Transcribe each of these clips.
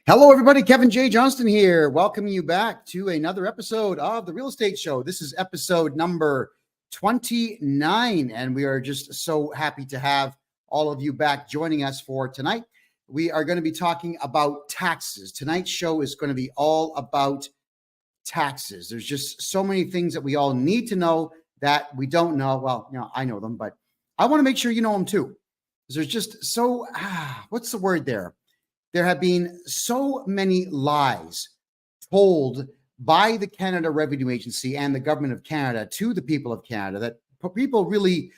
Hello, everybody. Kevin J. Johnston here, welcoming you back to another episode of The Real Estate Show. This is episode number 29, and we are just so happy to have all of you back joining us for tonight. We are going to be talking about taxes. Tonight's show is going to be all about taxes. There's just so many things that we all need to know that we don't know. Well, I know them, but I want to make sure you know them too. There's just so, what's the word there? There have been so many lies told by the Canada Revenue Agency and the government of Canada to the people of Canada that people really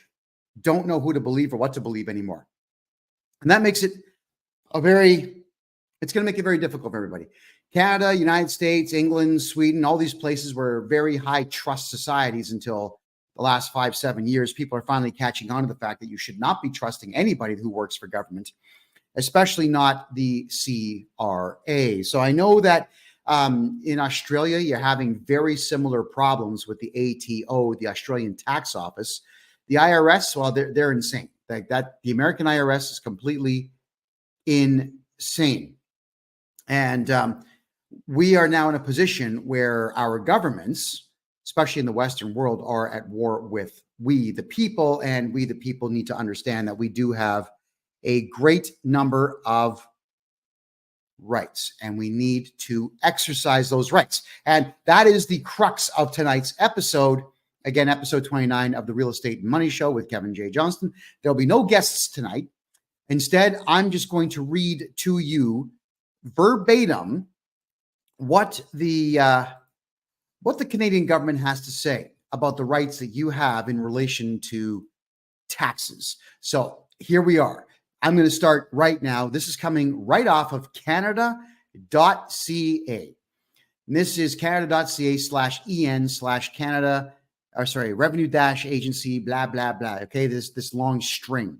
don't know who to believe or what to believe anymore. And that makes it it's going to make it very difficult for everybody. Canada, United States, England, Sweden, all these places were very high trust societies until the last 5-7 years. People are finally catching on to the fact that you should not be trusting anybody who works for government, especially not the CRA. So I know that in Australia, you're having very similar problems with the ATO, the Australian Tax Office. The IRS, well, they're insane. The American IRS is completely insane. And we are now in a position where our governments, especially in the Western world, are at war with we, the people, and we, the people, need to understand that we do have a great number of rights, and we need to exercise those rights. And that is the crux of tonight's episode. Again, episode 29 of the Real Estate and Money Show with Kevin J. Johnston. There'll be no guests tonight. Instead, I'm just going to read to you verbatim what the Canadian government has to say about the rights that you have in relation to taxes. So here we are. I'm going to start right now. This is coming right off of Canada.ca. And this is Canada.ca/EN/Canada, Revenue-Agency, blah, blah, blah. Okay, this long string.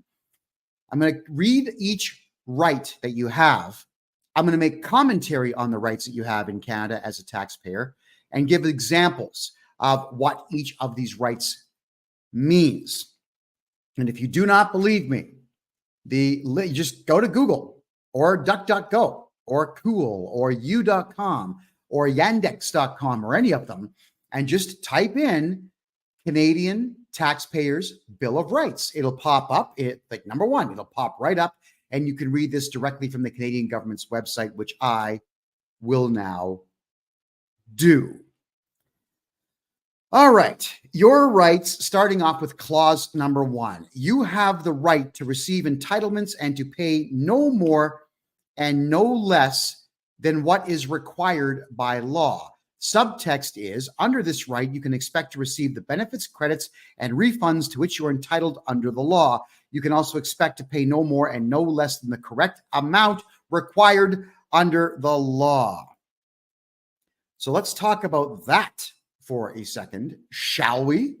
I'm going to read each right that you have. I'm going to make commentary on the rights that you have in Canada as a taxpayer and give examples of what each of these rights means. And if you do not believe me, you just go to Google or DuckDuckGo or Cool or U.com or Yandex.com or any of them and just type in Canadian Taxpayers Bill of Rights. It'll pop up. Number one, it'll pop right up, and you can read this directly from the Canadian government's website, which I will now do. All right. Your rights, starting off with clause number 1. You have the right to receive entitlements and to pay no more and no less than what is required by law. Subtext is, under this right, you can expect to receive the benefits, credits, and refunds to which you are entitled under the law. You can also expect to pay no more and no less than the correct amount required under the law. So let's talk about that for a second, shall we?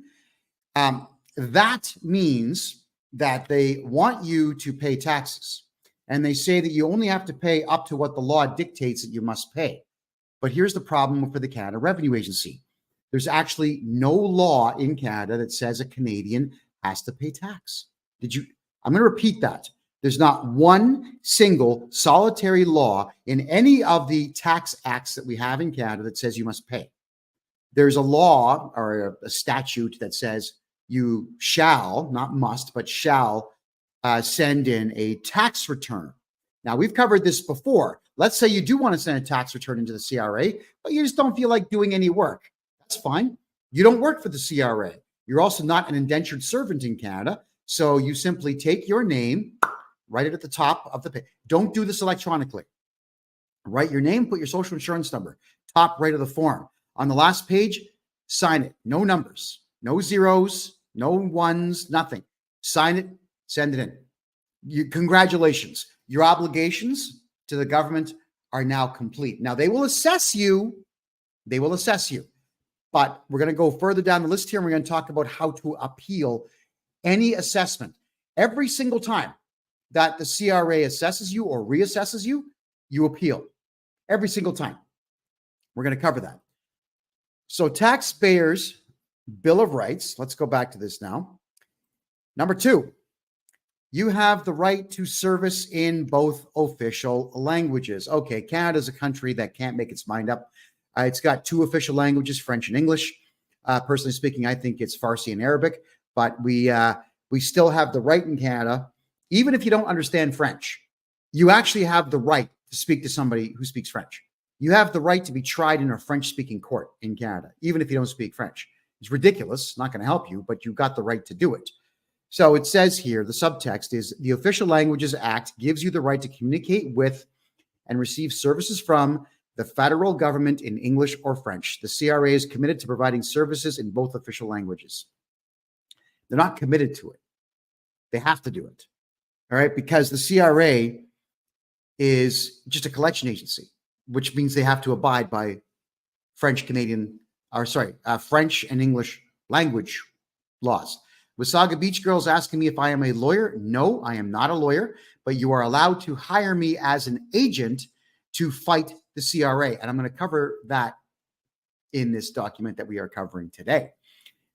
That means that they want you to pay taxes, and they say that you only have to pay up to what the law dictates that you must pay. But here's the problem for the Canada Revenue Agency. There's actually no law in Canada that says a Canadian has to pay tax. I'm going to repeat that. There's not one single solitary law in any of the tax acts that we have in Canada that says you must pay. There's a law or a statute that says you shall, not must, but shall send in a tax return. Now, we've covered this before. Let's say you do want to send a tax return into the CRA, but you just don't feel like doing any work. That's fine. You don't work for the CRA. You're also not an indentured servant in Canada. So you simply take your name, write it at the top of the page. Don't do this electronically. Write your name, put your social insurance number, top right of the form. On the last page, sign it. No numbers, no zeros, no ones, nothing. Sign it, send it in. Congratulations. Your obligations to the government are now complete. Now, they will assess you. But we're going to go further down the list here, and we're going to talk about how to appeal any assessment. Every single time that the CRA assesses you or reassesses you, you appeal. Every single time. We're going to cover that. So Taxpayers Bill of Rights, let's go back to this now. Number 2, You have the right to service in both official languages. Okay, Canada is a country that can't make its mind up. It's got two official languages, French and English. Personally speaking, I think it's Farsi and Arabic, but we still have the right in Canada, even if you don't understand French, you actually have the right to speak to somebody who speaks French. You have the right to be tried in a French-speaking court in Canada, even if you don't speak French. It's ridiculous, not going to help you, but you've got the right to do it. So it says here, the subtext is the Official Languages Act gives you the right to communicate with and receive services from the federal government in English or French. The CRA is committed to providing services in both official languages. They're not committed to it. They have to do it. All right, because the CRA is just a collection agency, which means they have to abide by French and English language laws. Wasaga Beach Girl is asking me if I am a lawyer. No, I am not a lawyer, but you are allowed to hire me as an agent to fight the CRA. And I'm going to cover that in this document that we are covering today.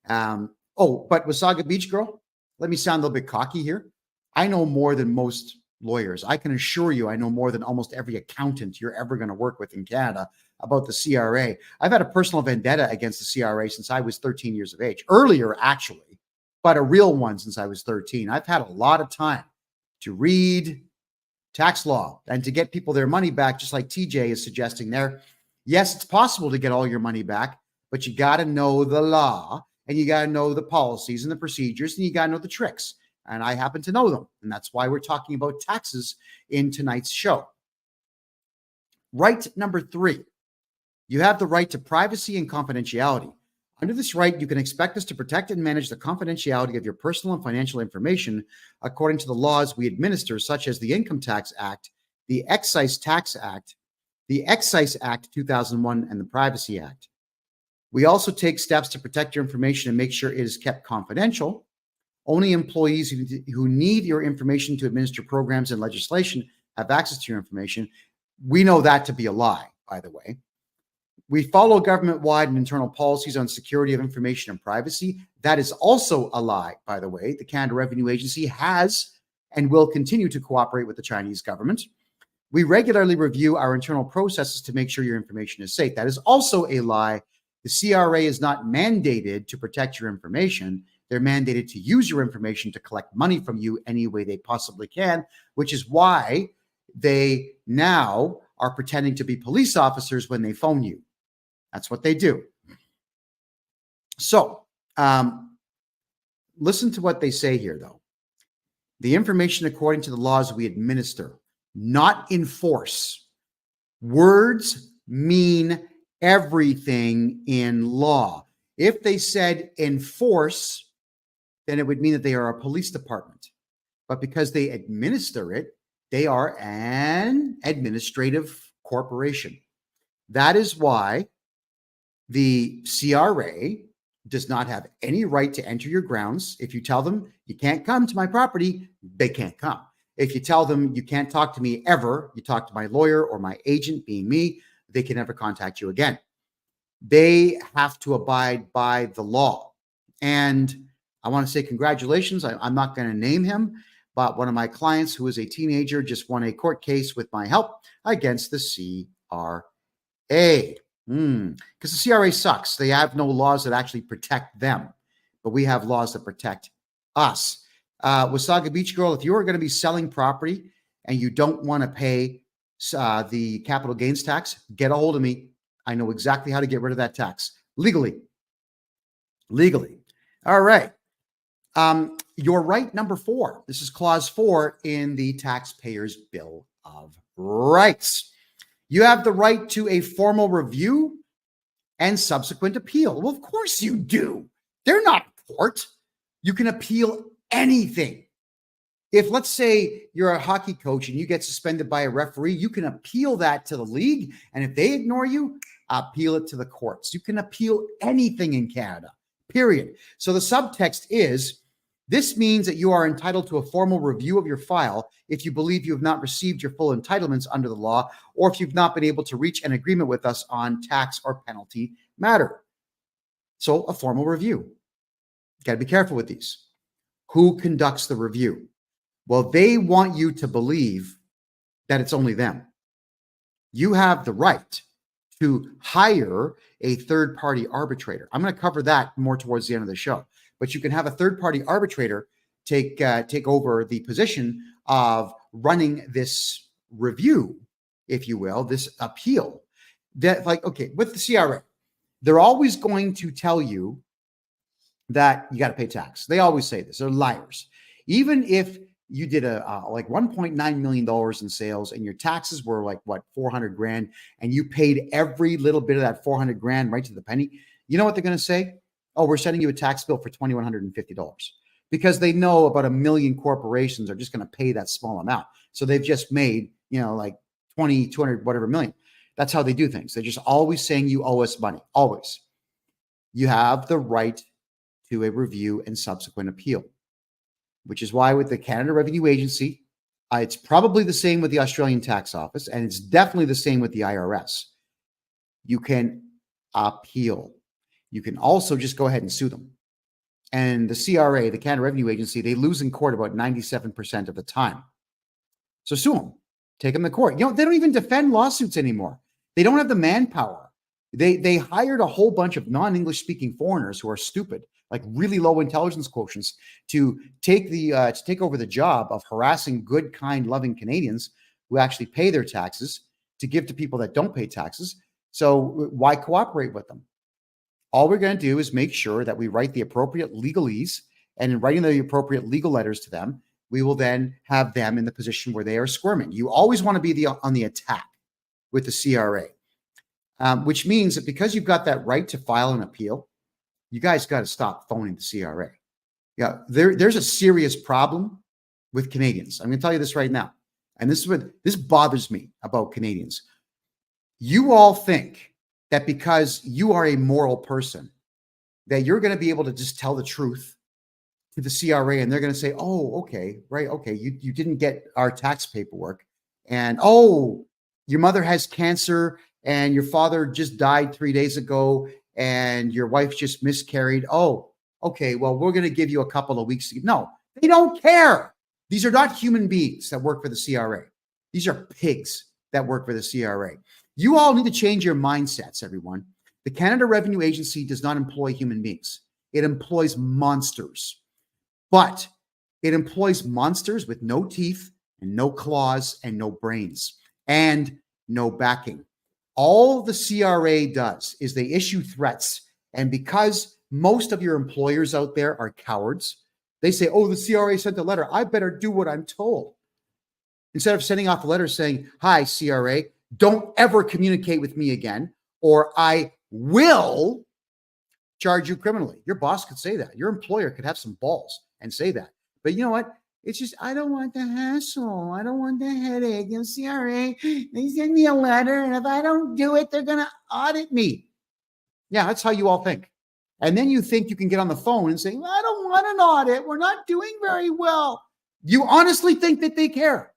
But Wasaga Beach Girl, let me sound a little bit cocky here. I know more than most lawyers. I can assure you I know more than almost every accountant you're ever going to work with in Canada about the CRA. I've had a personal vendetta against the CRA since I was 13 years of age. Earlier, actually, but a real one since I was 13. I've had a lot of time to read tax law and to get people their money back, just like TJ is suggesting there. Yes, it's possible to get all your money back, but you got to know the law and you got to know the policies and the procedures and you got to know the tricks. And I happen to know them. And that's why we're talking about taxes in tonight's show. Right number 3, you have the right to privacy and confidentiality. Under this right, you can expect us to protect and manage the confidentiality of your personal and financial information according to the laws we administer, such as the Income Tax Act, the Excise Tax Act, the Excise Act 2001, and the Privacy Act. We also take steps to protect your information and make sure it is kept confidential. Only employees who need your information to administer programs and legislation have access to your information. We know that to be a lie, by the way. We follow government-wide and internal policies on security of information and privacy. That is also a lie, by the way. The Canada Revenue Agency has and will continue to cooperate with the Chinese government. We regularly review our internal processes to make sure your information is safe. That is also a lie. The CRA is not mandated to protect your information. They're mandated to use your information to collect money from you any way they possibly can, which is why they now are pretending to be police officers when they phone you. That's what they do. So listen to what they say here, though. The information according to the laws we administer, not enforce. Words mean everything in law. If they said enforce, then it would mean that they are a police department. But because they administer it, they are an administrative corporation. That is why the CRA does not have any right to enter your grounds. If you tell them you can't come to my property, they can't come. If you tell them you can't talk to me ever, you talk to my lawyer or my agent, being me, they can never contact you again. They have to abide by the law. And I want to say congratulations. I'm not going to name him, but one of my clients who is a teenager just won a court case with my help against the CRA. Because the CRA sucks. They have no laws that actually protect them, but we have laws that protect us. Wasaga Beach Girl, if you are going to be selling property and you don't want to pay the capital gains tax, get a hold of me. I know exactly how to get rid of that tax legally. All right. Your right number 4. This is clause 4 in the Taxpayers' Bill of Rights. You have the right to a formal review and subsequent appeal. Well, of course you do. They're not court. You can appeal anything. If, let's say, you're a hockey coach and you get suspended by a referee, you can appeal that to the league. And if they ignore you, appeal it to the courts. You can appeal anything in Canada, period. So the subtext is, this means that you are entitled to a formal review of your file if you believe you have not received your full entitlements under the law, or if you've not been able to reach an agreement with us on tax or penalty matter. So a formal review. Got to be careful with these. Who conducts the review? Well, they want you to believe that it's only them. You have the right to hire a third-party arbitrator. I'm going to cover that more towards the end of the show. But you can have a third-party arbitrator take over the position of running this review, if you will, this appeal. That, like, okay, with the CRA, they're always going to tell you that you got to pay tax. They always say this. They're liars. Even if you did like $1.9 million in sales and your taxes were like, what, 400 grand, and you paid every little bit of that 400 grand right to the penny, you know what they're going to say? Oh, we're sending you a tax bill for $2,150, because they know about 1 million corporations are just going to pay that small amount. So they've just made, like 20, 200, whatever million. That's how they do things. They're just always saying you owe us money. Always. You have the right to a review and subsequent appeal, which is why with the Canada Revenue Agency, it's probably the same with the Australian Tax Office, and it's definitely the same with the IRS. You can appeal. You can also just go ahead and sue them. And the CRA, the Canada Revenue Agency, they lose in court about 97% of the time. So sue them. Take them to court. They don't even defend lawsuits anymore. They don't have the manpower. They hired a whole bunch of non-English speaking foreigners who are stupid, like really low intelligence quotients, to take over the job of harassing good, kind, loving Canadians who actually pay their taxes to give to people that don't pay taxes. So why cooperate with them? All we're going to do is make sure that we write the appropriate legalese, and in writing the appropriate legal letters to them, we will then have them in the position where they are squirming. You always want to be on the attack with the CRA, which means that because you've got that right to file an appeal, you guys got to stop phoning the CRA. Yeah, there's a serious problem with Canadians. I'm going to tell you this right now, and this bothers me about Canadians. You all think that because you are a moral person, that you're going to be able to just tell the truth to the CRA, and they're going to say, oh, okay, right, okay, you didn't get our tax paperwork, and oh, your mother has cancer, and your father just died 3 days ago, and your wife just miscarried. Oh, okay, well, we're going to give you a couple of weeks. No, they don't care. These are not human beings that work for the CRA. These are pigs that work for the CRA. You all need to change your mindsets, everyone. The Canada Revenue Agency does not employ human beings. It employs monsters. But it employs monsters with no teeth and no claws and no brains and no backing. All the CRA does is they issue threats. And because most of your employers out there are cowards, they say, oh, the CRA sent a letter. I better do what I'm told. Instead of sending off a letter saying, hi, CRA, don't ever communicate with me again, or I will charge you criminally. Your boss could say that. Your employer could have some balls and say that. But you know what? It's just, I don't want the hassle. I don't want the headache. And CRA, they send me a letter, and if I don't do it, they're going to audit me. Yeah, that's how you all think. And then you think you can get on the phone and say, I don't want an audit. We're not doing very well. You honestly think that they care.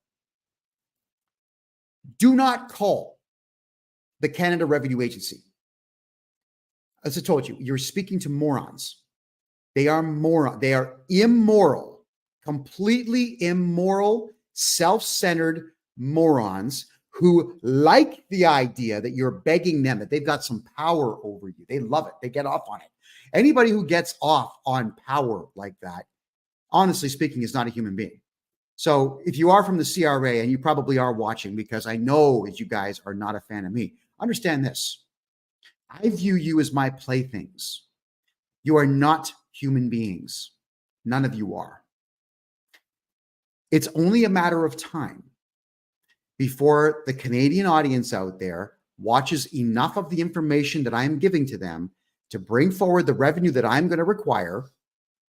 Do not call the Canada Revenue Agency. As I told you, you're speaking to morons. They are morons. They are immoral, completely immoral, self-centered morons who like the idea that you're begging them, that they've got some power over you. They love it. They get off on it. Anybody who gets off on power like that, honestly speaking, is not a human being. So if you are from the CRA, and you probably are watching, because I know that you guys are not a fan of me, understand this. I view you as my playthings. You are not human beings. None of you are. It's only a matter of time before the Canadian audience out there watches enough of the information that I'm giving to them to bring forward the revenue that I'm going to require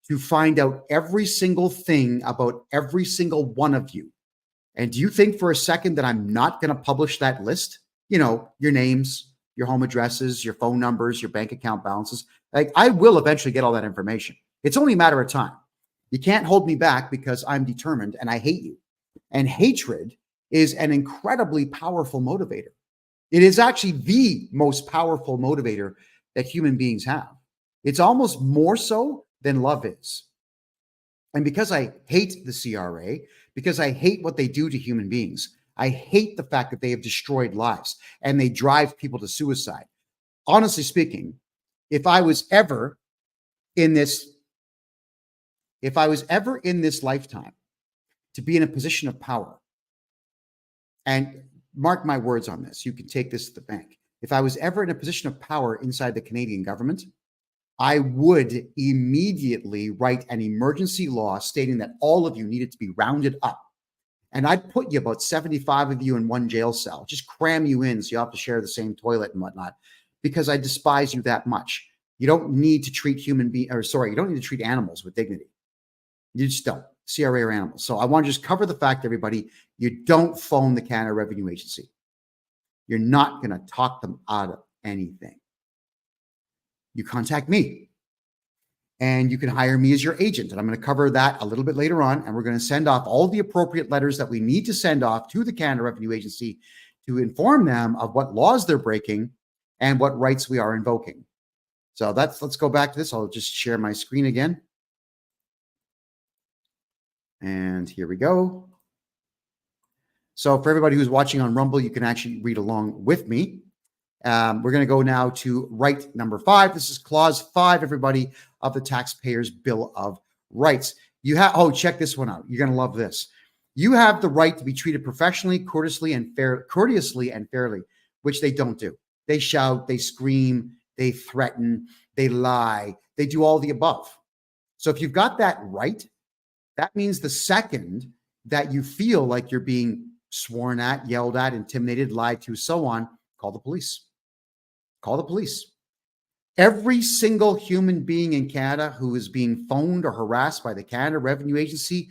to find out every single thing about every single one of you. And do you think for a second that I'm not going to publish that list? Your names, your home addresses, your phone numbers, your bank account balances. Like, I will eventually get all that information. It's only a matter of time. You can't hold me back because I'm determined and I hate you. And hatred is an incredibly powerful motivator. It is actually the most powerful motivator that human beings have. It's almost more so than love is. And because I hate the CRA, because I hate what they do to human beings, I hate the fact that they have destroyed lives and they drive people to suicide. Honestly speaking, if I was ever in this, if I was ever in this lifetime to be in a position of power, and mark my words on this, you can take this to the bank. If I was ever in a position of power inside the Canadian government, I would immediately write an emergency law stating that all of you needed to be rounded up. And I'd put you, about 75 of you, in one jail cell, just cram you in so you have to share the same toilet and whatnot, because I despise you that much. You don't need to treat you don't need to treat animals with dignity. You just don't. CRA or animals. So I want to just cover the fact, everybody, you don't phone the Canada Revenue Agency. You're not going to talk them out of anything. You contact me and you can hire me as your agent. And I'm going to cover that a little bit later on. And we're going to send off all the appropriate letters that we need to send off to the Canada Revenue Agency to inform them of what laws they're breaking and what rights we are invoking. So let's go back to this. I'll just share my screen again. And here we go. So for everybody who's watching on Rumble, you can actually read along with me. We're going to go now to right number 5. This is clause 5, everybody, of the Taxpayers' Bill of Rights. You have, check this one out. You're going to love this. You have the right to be treated professionally, courteously, and fairly, which they don't do. They shout, they scream, they threaten, they lie, they do all the above. So if you've got that right, that means the second that you feel like you're being sworn at, yelled at, intimidated, lied to, so on, call the police. Call the police. Every single human being in Canada who is being phoned or harassed by the Canada Revenue Agency,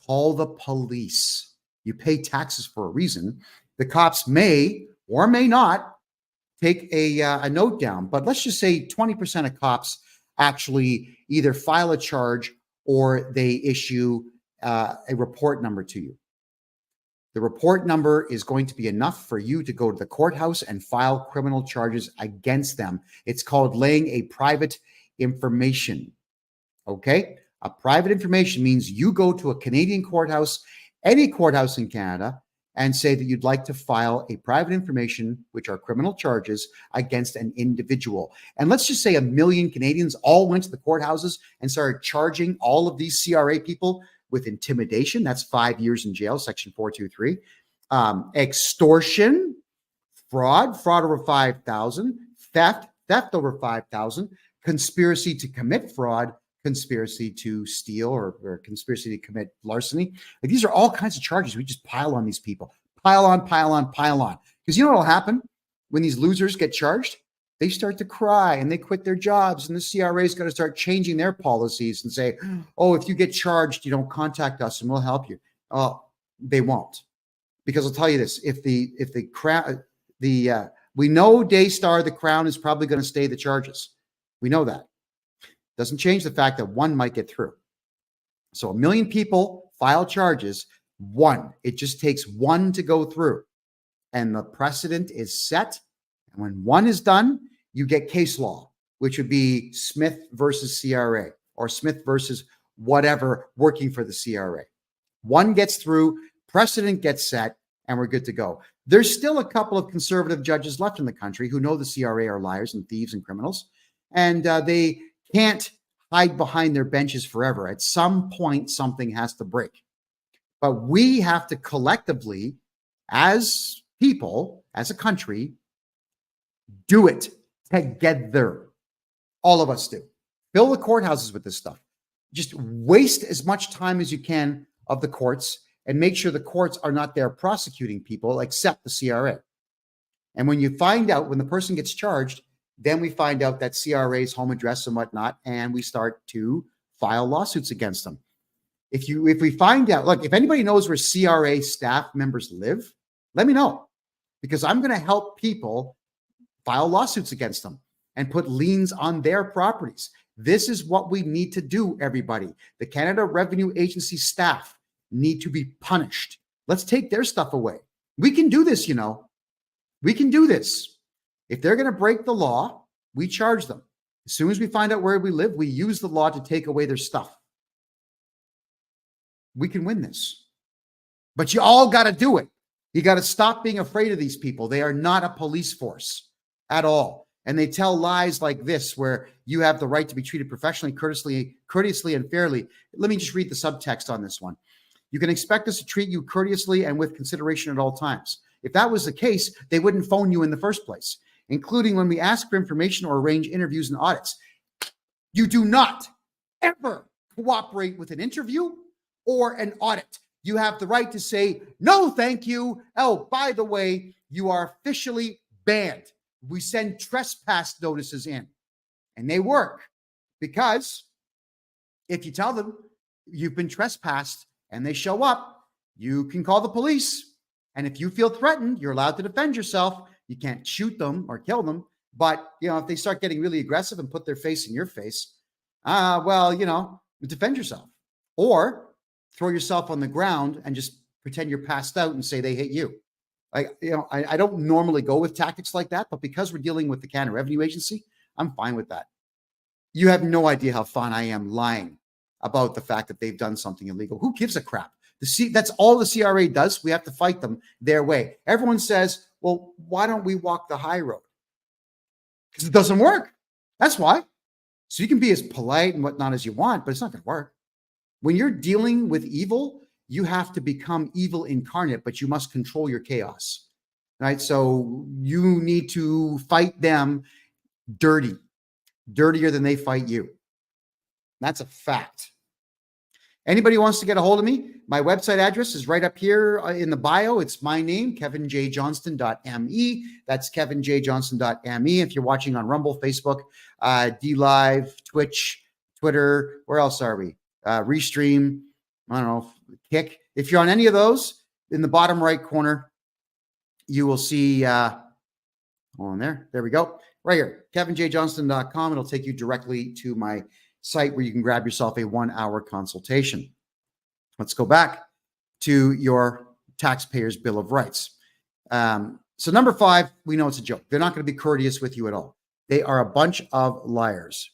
call the police. You pay taxes for a reason. The cops may or may not take a note down, but let's just say 20% of cops actually either file a charge or they issue a report number to you. The report number is going to be enough for you to go to the courthouse and file criminal charges against them. It's called laying a private information. Okay? A private information means you go to a Canadian courthouse, any courthouse in Canada, and say that you'd like to file a private information, which are criminal charges, against an individual. And let's just say 1 million Canadians all went to the courthouses and started charging all of these CRA people with intimidation. That's 5 years in jail, section 423. Extortion, fraud over 5,000, theft over 5,000, conspiracy to commit fraud, conspiracy to steal, or conspiracy to commit larceny. Like, these are all kinds of charges. We just pile on these people. Pile on. Because you know what will happen when these losers get charged? They start to cry and they quit their jobs, and the CRA is going to start changing their policies and say, oh, if you get charged, you don't contact us and we'll help you. Oh, they won't. Because I'll tell you this, if the crown, we know Daystar, the Crown, is probably going to stay the charges. We know that. Doesn't change the fact that one might get through. So 1 million people file charges, one. It just takes one to go through. And the precedent is set. And when one is done, you get case law, which would be Smith versus CRA, or Smith versus whatever working for the CRA. One gets through, precedent gets set, and we're good to go. There's still a couple of conservative judges left in the country who know the CRA are liars and thieves and criminals, and they can't hide behind their benches forever. At some point, something has to break. But we have to collectively, as people, as a country, do it together. All of us do. Fill the courthouses with this stuff. Just waste as much time as you can of the courts and make sure the courts are not there prosecuting people except the CRA. And when you find out, when the person gets charged, then we find out that CRA's home address and whatnot, and we start to file lawsuits against them. If we find out, look, if anybody knows where CRA staff members live, let me know, because I'm going to help people file lawsuits against them and put liens on their properties. This is what we need to do, everybody. The Canada Revenue Agency staff need to be punished. Let's take their stuff away. We can do this, you know. We can do this. If they're going to break the law, we charge them. As soon as we find out where we live, we use the law to take away their stuff. We can win this. But you all got to do it. You got to stop being afraid of these people. They are not a police force at all. And they tell lies like this, where you have the right to be treated professionally, courteously, and fairly. Let me just read the subtext on this one. You can expect us to treat you courteously and with consideration at all times. If that was the case, they wouldn't phone you in the first place, including when we ask for information or arrange interviews and audits. You do not ever cooperate with an interview or an audit. You have the right to say, no, thank you. Oh, by the way, you are officially banned. We send trespass notices in, and they work, because if you tell them you've been trespassed and they show up, you can call the police. And if you feel threatened, you're allowed to defend yourself. You can't shoot them or kill them. But, if they start getting really aggressive and put their face in your face, defend yourself, or throw yourself on the ground and just pretend you're passed out and say they hit you. I don't normally go with tactics like that, but because we're dealing with the Canada Revenue Agency, I'm fine with that. You have no idea how fun I am lying about the fact that they've done something illegal. Who gives a crap? That's all the CRA does. We have to fight them their way. Everyone says, well, why don't we walk the high road? Because it doesn't work. That's why. So you can be as polite and whatnot as you want, but it's not going to work. When you're dealing with evil, you have to become evil incarnate, but you must control your chaos, right? So you need to fight them dirtier than they fight you. That's a fact. Anybody who wants to get a hold of me, my website address is right up here in the bio. It's my name, kevinjjohnston.me. That's kevinjjohnston.me. If you're watching on Rumble, Facebook, DLive, Twitch, Twitter, where else are we? Restream, I don't know, Kick. If you're on any of those, in the bottom right corner, you will see, on there we go, right here, kevinjjohnston.com. It'll take you directly to my site where you can grab yourself a 1-hour consultation. Let's go back to your taxpayer's bill of rights. So number 5, we know it's a joke. They're not going to be courteous with you at all. They are a bunch of liars.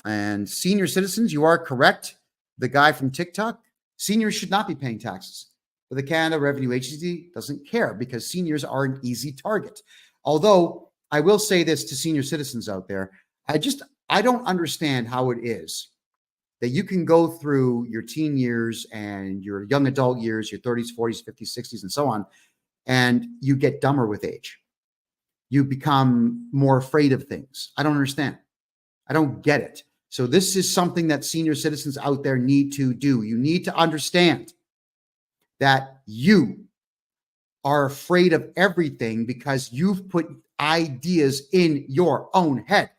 And senior citizens, you are correct. The guy from TikTok, seniors should not be paying taxes. But the Canada Revenue Agency doesn't care, because seniors are an easy target. Although I will say this to senior citizens out there, I don't understand how it is that you can go through your teen years and your young adult years, your 30s, 40s, 50s, 60s, and so on, and you get dumber with age. You become more afraid of things. I don't understand. I don't get it. So this is something that senior citizens out there need to do. You need to understand that you are afraid of everything because you've put ideas in your own head.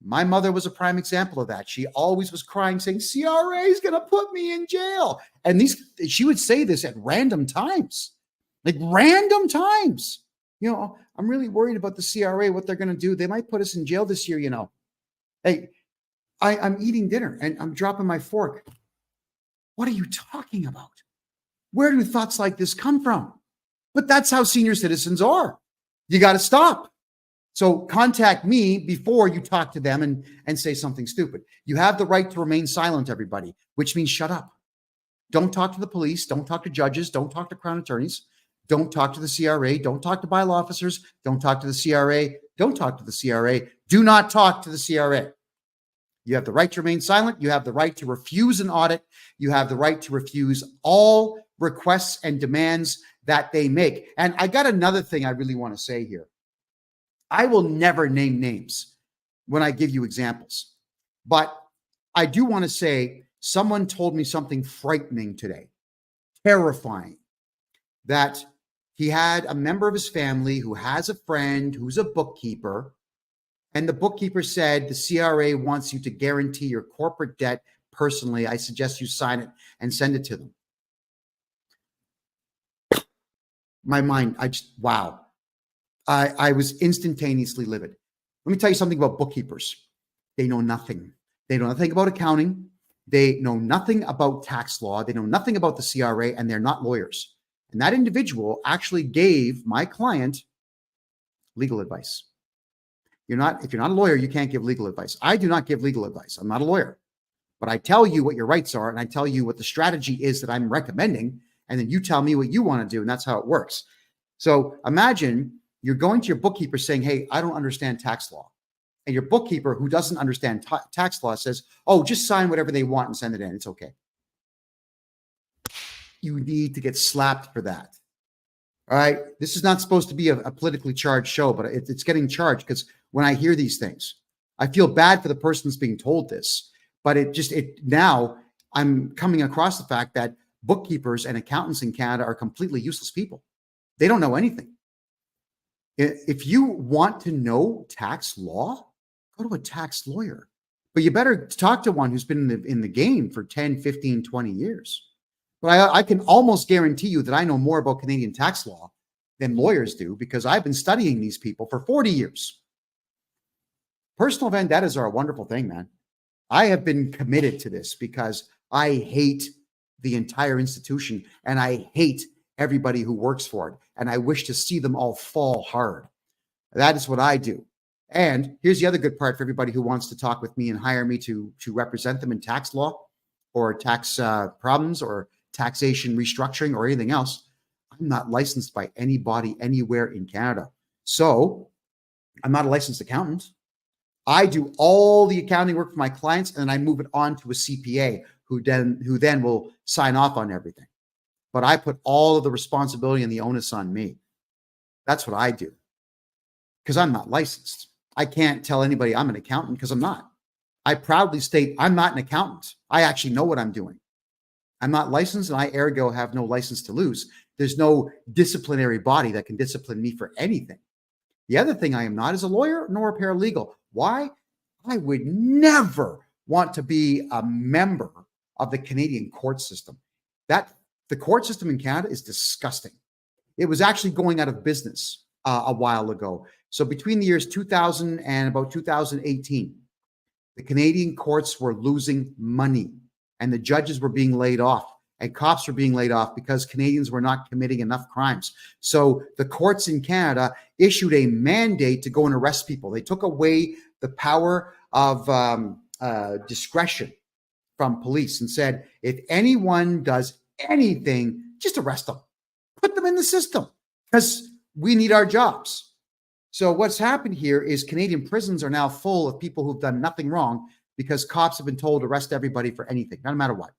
My mother was a prime example of that. She always was crying, saying, CRA is going to put me in jail. And she would say this at random times, like random times. I'm really worried about the CRA, what they're going to do. They might put us in jail this year, Hey, I'm eating dinner and I'm dropping my fork. What are you talking about? Where do thoughts like this come from? But that's how senior citizens are. You got to stop. So contact me before you talk to them and say something stupid. You have the right to remain silent, everybody, which means shut up. Don't talk to the police. Don't talk to judges. Don't talk to crown attorneys. Don't talk to the CRA. Don't talk to bylaw officers. Don't talk to the CRA. Don't talk to the CRA. Do not talk to the CRA. You have the right to remain silent. You have the right to refuse an audit. You have the right to refuse all requests and demands that they make. And I got another thing I really want to say here. I will never name names when I give you examples, but I do want to say someone told me something frightening today, terrifying, that he had a member of his family who has a friend who's a bookkeeper, and the bookkeeper said, the CRA wants you to guarantee your corporate debt personally. I suggest you sign it and send it to them. My mind, wow. I was instantaneously livid. Let me tell you something about bookkeepers. They know nothing. They know nothing about accounting. They know nothing about tax law. They know nothing about the CRA, and they're not lawyers. And that individual actually gave my client legal advice. If you're not a lawyer, you can't give legal advice. I do not give legal advice. I'm not a lawyer. But I tell you what your rights are, and I tell you what the strategy is that I'm recommending, and then you tell me what you want to do, and that's how it works. So imagine you're going to your bookkeeper saying, hey, I don't understand tax law. And your bookkeeper, who doesn't understand tax law, says, oh, just sign whatever they want and send it in. It's okay. You need to get slapped for that. All right. This is not supposed to be a politically charged show, but it's getting charged because when I hear these things, I feel bad for the person that's being told this. But now I'm coming across the fact that bookkeepers and accountants in Canada are completely useless people. They don't know anything. If you want to know tax law, go to a tax lawyer. But you better talk to one who's been in the game for 10, 15, 20 years. But I can almost guarantee you that I know more about Canadian tax law than lawyers do because I've been studying these people for 40 years. Personal vendettas are a wonderful thing, man. I have been committed to this because I hate the entire institution and I hate everybody who works for it. And I wish to see them all fall hard. That is what I do. And here's the other good part for everybody who wants to talk with me and hire me to represent them in tax law or tax problems or taxation restructuring or anything else. I'm not licensed by anybody anywhere in Canada. So I'm not a licensed accountant. I do all the accounting work for my clients and then I move it on to a CPA who then will sign off on everything. But I put all of the responsibility and the onus on me. That's what I do because I'm not licensed. I can't tell anybody I'm an accountant because I'm not. I proudly state I'm not an accountant. I actually know what I'm doing. I'm not licensed and I ergo have no license to lose. There's no disciplinary body that can discipline me for anything. The other thing I am not is a lawyer nor a paralegal. Why? I would never want to be a member of the Canadian court system. The court system in Canada is disgusting. It was actually going out of business a while ago. So between the years 2000 and about 2018, the Canadian courts were losing money and the judges were being laid off and cops were being laid off because Canadians were not committing enough crimes. So the courts in Canada issued a mandate to go and arrest people. They took away the power of discretion from police and said, if anyone does anything, just arrest them, put them in the system because we need our jobs. So what's happened here is Canadian prisons are now full of people who've done nothing wrong because cops have been told to arrest everybody for anything, no matter what.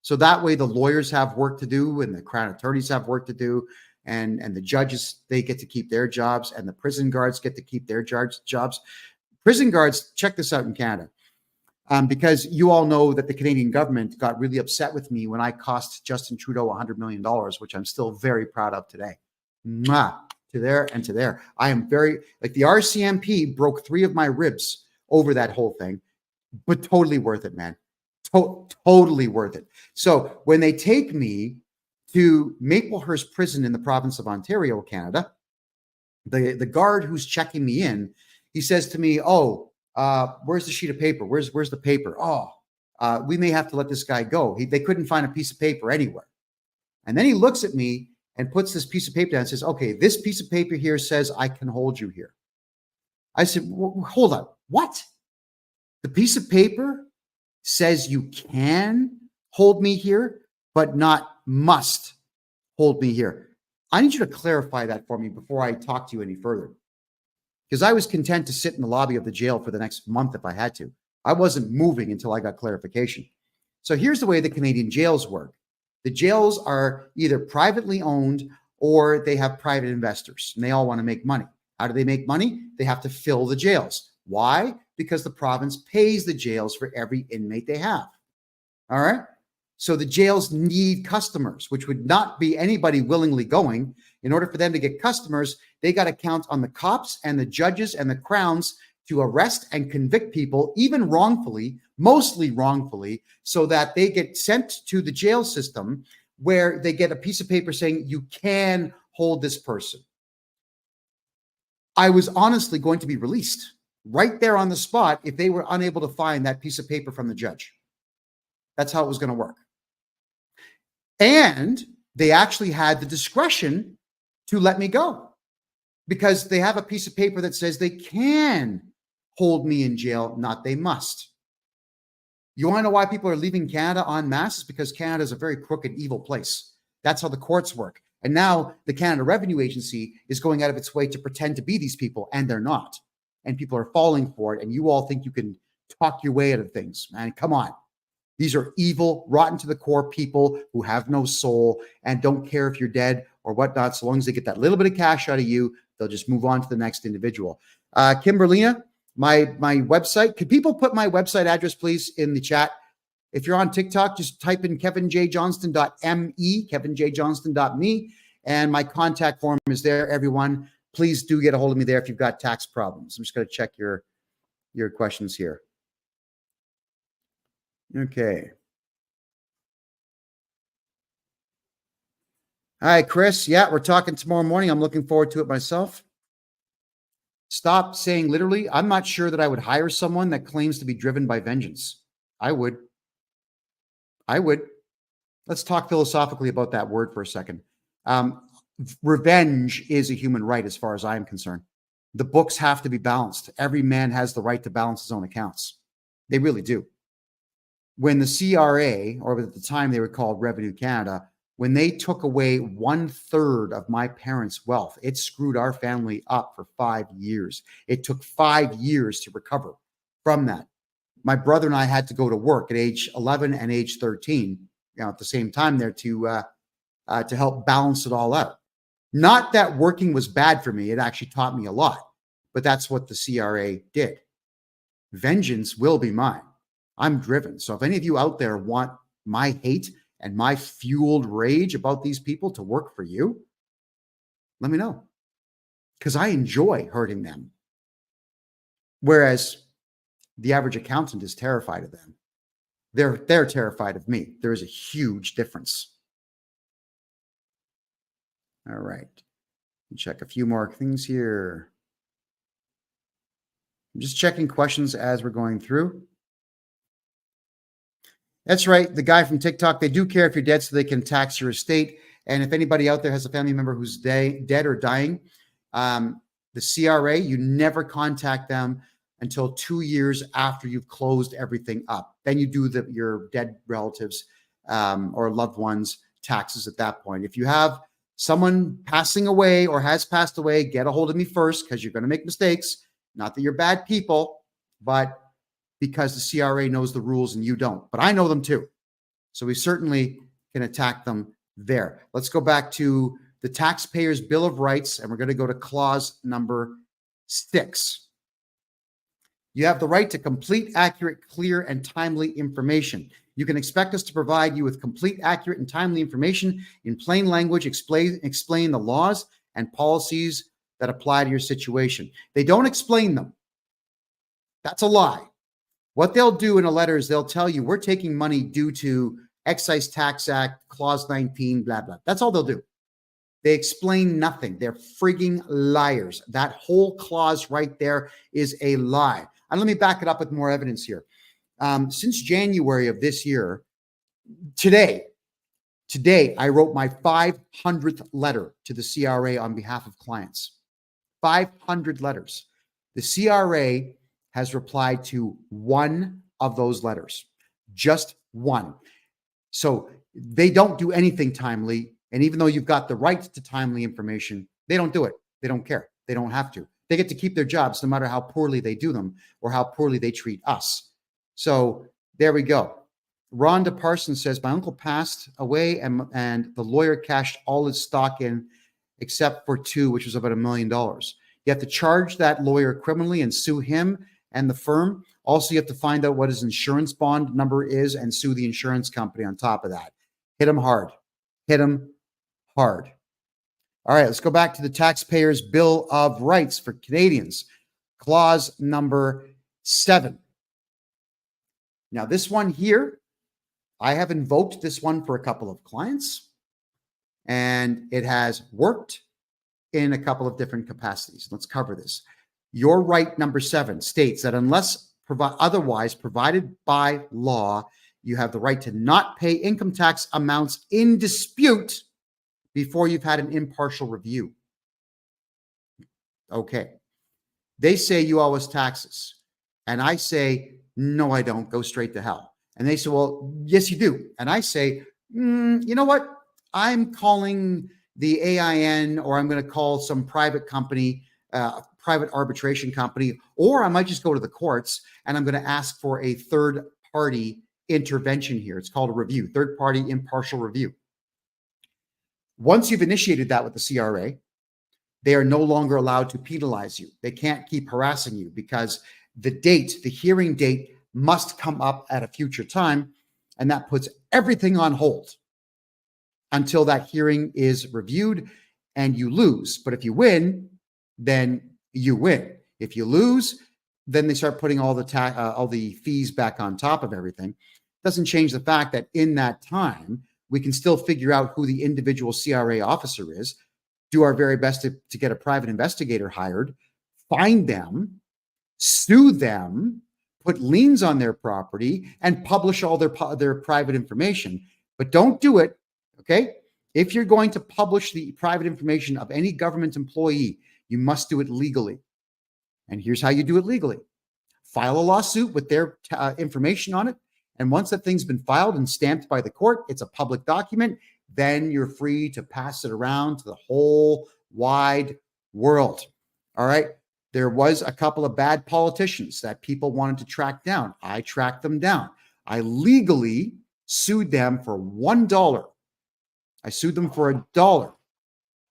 So that way the lawyers have work to do and the crown attorneys have work to do and the judges, they get to keep their jobs and the prison guards get to keep their jobs. Prison guards, check this out in Canada. Because you all know that the Canadian government got really upset with me when I cost Justin Trudeau $100 million, which I'm still very proud of today. Mwah, to there and to there. I am very, like the RCMP broke 3 of my ribs over that whole thing, but totally worth it, man. Totally worth it. So when they take me to Maplehurst Prison in the province of Ontario, Canada, the guard who's checking me in, he says to me, oh, where's the sheet of paper? Where's the paper? Oh, we may have to let this guy go. They couldn't find a piece of paper anywhere. And then he looks at me and puts this piece of paper down and says, okay, this piece of paper here says I can hold you here. I said, well, hold on. What? The piece of paper says you can hold me here, but not must hold me here. I need you to clarify that for me before I talk to you any further. Because I was content to sit in the lobby of the jail for the next month if I had to. I wasn't moving until I got clarification. So here's the way the Canadian jails work. The jails are either privately owned or they have private investors, and they all want to make money. How do they make money? They have to fill the jails. Why? Because the province pays the jails for every inmate they have. All right? So the jails need customers, which would not be anybody willingly going. In order for them to get customers, they got to count on the cops and the judges and the crowns to arrest and convict people, even wrongfully, mostly wrongfully, so that they get sent to the jail system where they get a piece of paper saying you can hold this person. I was honestly going to be released right there on the spot if they were unable to find that piece of paper from the judge. That's how it was going to work. And they actually had the discretion to let me go because they have a piece of paper that says they can hold me in jail, not they must. You want to know why people are leaving Canada en masse? It's because Canada is a very crooked, evil place. That's how the courts work. And now the Canada Revenue Agency is going out of its way to pretend to be these people, and they're not. And people are falling for it. And you all think you can talk your way out of things, man. Come on. These are evil, rotten to the core people who have no soul and don't care if you're dead or whatnot. So long as they get that little bit of cash out of you, they'll just move on to the next individual. Kimberlina, my website. Could people put my website address, please, in the chat? If you're on TikTok, just type in kevinjjohnston.me, kevinjjohnston.me, and my contact form is there, everyone. Please do get a hold of me there if you've got tax problems. I'm just going to check your questions here. Okay. Hi, Chris. Yeah, we're talking tomorrow morning. I'm looking forward to it myself. Stop saying literally. I'm not sure that I would hire someone that claims to be driven by vengeance. I would. Let's talk philosophically about that word for a second. Revenge is a human right as far as I am concerned. The books have to be balanced. Every man has the right to balance his own accounts. They really do. When the CRA, or at the time they were called Revenue Canada, when they took away 1/3 of my parents' wealth, it screwed our family up for 5 years. It took 5 years to recover from that. My brother and I had to go to work at age 11 and age 13, at the same time there to help balance it all out. Not that working was bad for me. It actually taught me a lot, but that's what the CRA did. Vengeance will be mine. I'm driven. So if any of you out there want my hate and my fueled rage about these people to work for you, let me know, because I enjoy hurting them. Whereas the average accountant is terrified of them. They're terrified of me. There is a huge difference. All right. Check a few more things here. I'm just checking questions as we're going through. That's right. The guy from TikTok, they do care if you're dead so they can tax your estate. And if anybody out there has a family member who's dead or dying, the CRA, you never contact them until 2 years after you've closed everything up. Then you do your dead relatives or loved ones taxes at that point. If you have someone passing away or has passed away, get a hold of me first, because you're going to make mistakes. Not that you're bad people, but because the CRA knows the rules and you don't. But I know them too. So we certainly can attack them there. Let's go back to the Taxpayers' Bill of Rights, and we're going to go to clause number 6. You have the right to complete, accurate, clear, and timely information. You can expect us to provide you with complete, accurate, and timely information in plain language, explain the laws and policies that apply to your situation. They don't explain them. That's a lie. What they'll do in a letter is they'll tell you, we're taking money due to Excise Tax Act, Clause 19, blah, blah. That's all they'll do. They explain nothing. They're frigging liars. That whole clause right there is a lie. And let me back it up with more evidence here. Since January of this year, today, I wrote my 500th letter to the CRA on behalf of clients. 500 letters. The CRA has replied to one of those letters, just one. So they don't do anything timely. And even though you've got the right to timely information, they don't do it. They don't care. They don't have to. They get to keep their jobs no matter how poorly they do them or how poorly they treat us. So there we go. Rhonda Parsons says, my uncle passed away and the lawyer cashed all his stock in except for 2, which was about $1 million. You have to charge that lawyer criminally and sue him and the firm. Also, you have to find out what his insurance bond number is and sue the insurance company on top of that. Hit him hard. Hit him hard. All right, let's go back to the Taxpayers' Bill of Rights for Canadians. Clause number 7. Now, this one here, I have invoked this one for a couple of clients, and it has worked in a couple of different capacities. Let's cover this. Your right number 7 states that unless otherwise provided by law, you have the right to not pay income tax amounts in dispute before you've had an impartial review. Okay. They say you owe us taxes. And I say, no, I don't. Go straight to hell. And they say, well, yes, you do. And I say, you know what? I'm calling the AIN, or I'm going to call some private company, private arbitration company, or I might just go to the courts and I'm going to ask for a third party intervention here. It's called a review, third party impartial review. Once you've initiated that with the CRA, they are no longer allowed to penalize you. They can't keep harassing you because the hearing date must come up at a future time, and that puts everything on hold until that hearing is reviewed and you lose. But if you win, then you win. If you lose, then they start putting all the fees back on top of everything. Doesn't change the fact that in that time, we can still figure out who the individual CRA officer is, do our very best to get a private investigator hired, find them, sue them, put liens on their property, and publish all their private information. But don't do it, okay? If you're going to publish the private information of any government employee, you must do it legally. And here's how you do it legally. File a lawsuit with their information on it. And once that thing's been filed and stamped by the court, it's a public document. Then you're free to pass it around to the whole wide world. All right. There was a couple of bad politicians that people wanted to track down. I tracked them down. I legally sued them for $1. I sued them for $1. All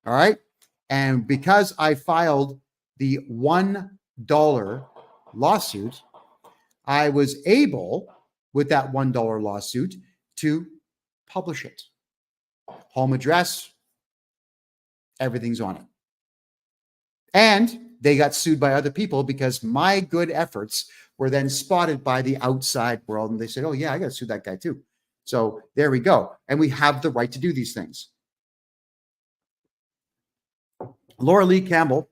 right. And because I filed the $1 lawsuit, I was able, with that $1 lawsuit, to publish it. Home address, everything's on it. And they got sued by other people because my good efforts were then spotted by the outside world. And they said, oh, yeah, I got to sue that guy too. So there we go. And we have the right to do these things. Laura Lee Campbell,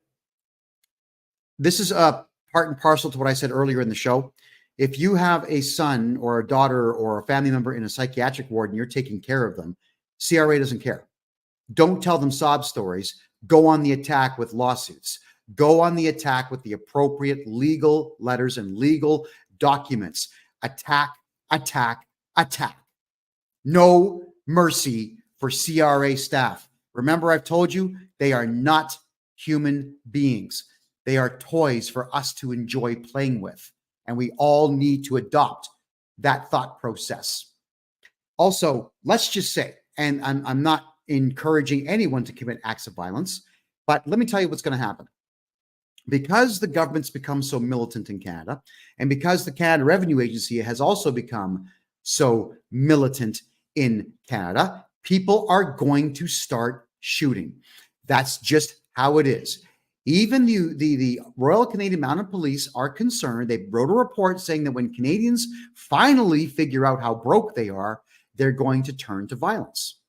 this is a part and parcel to what I said earlier in the show. If you have a son or a daughter or a family member in a psychiatric ward and you're taking care of them, CRA doesn't care. Don't tell them sob stories. Go on the attack with lawsuits. Go on the attack with the appropriate legal letters and legal documents. Attack, attack, attack. No mercy for CRA staff. Remember, I've told you, they are not human beings. They are toys for us to enjoy playing with. And we all need to adopt that thought process. Also, let's just say, and I'm not encouraging anyone to commit acts of violence, but let me tell you what's going to happen. Because the government's become so militant in Canada, and because the Canada Revenue Agency has also become so militant in Canada, people are going to start shooting. That's just how it is. Even the Royal Canadian Mounted Police are concerned. They wrote a report saying that when Canadians finally figure out how broke they are, they're going to turn to violence.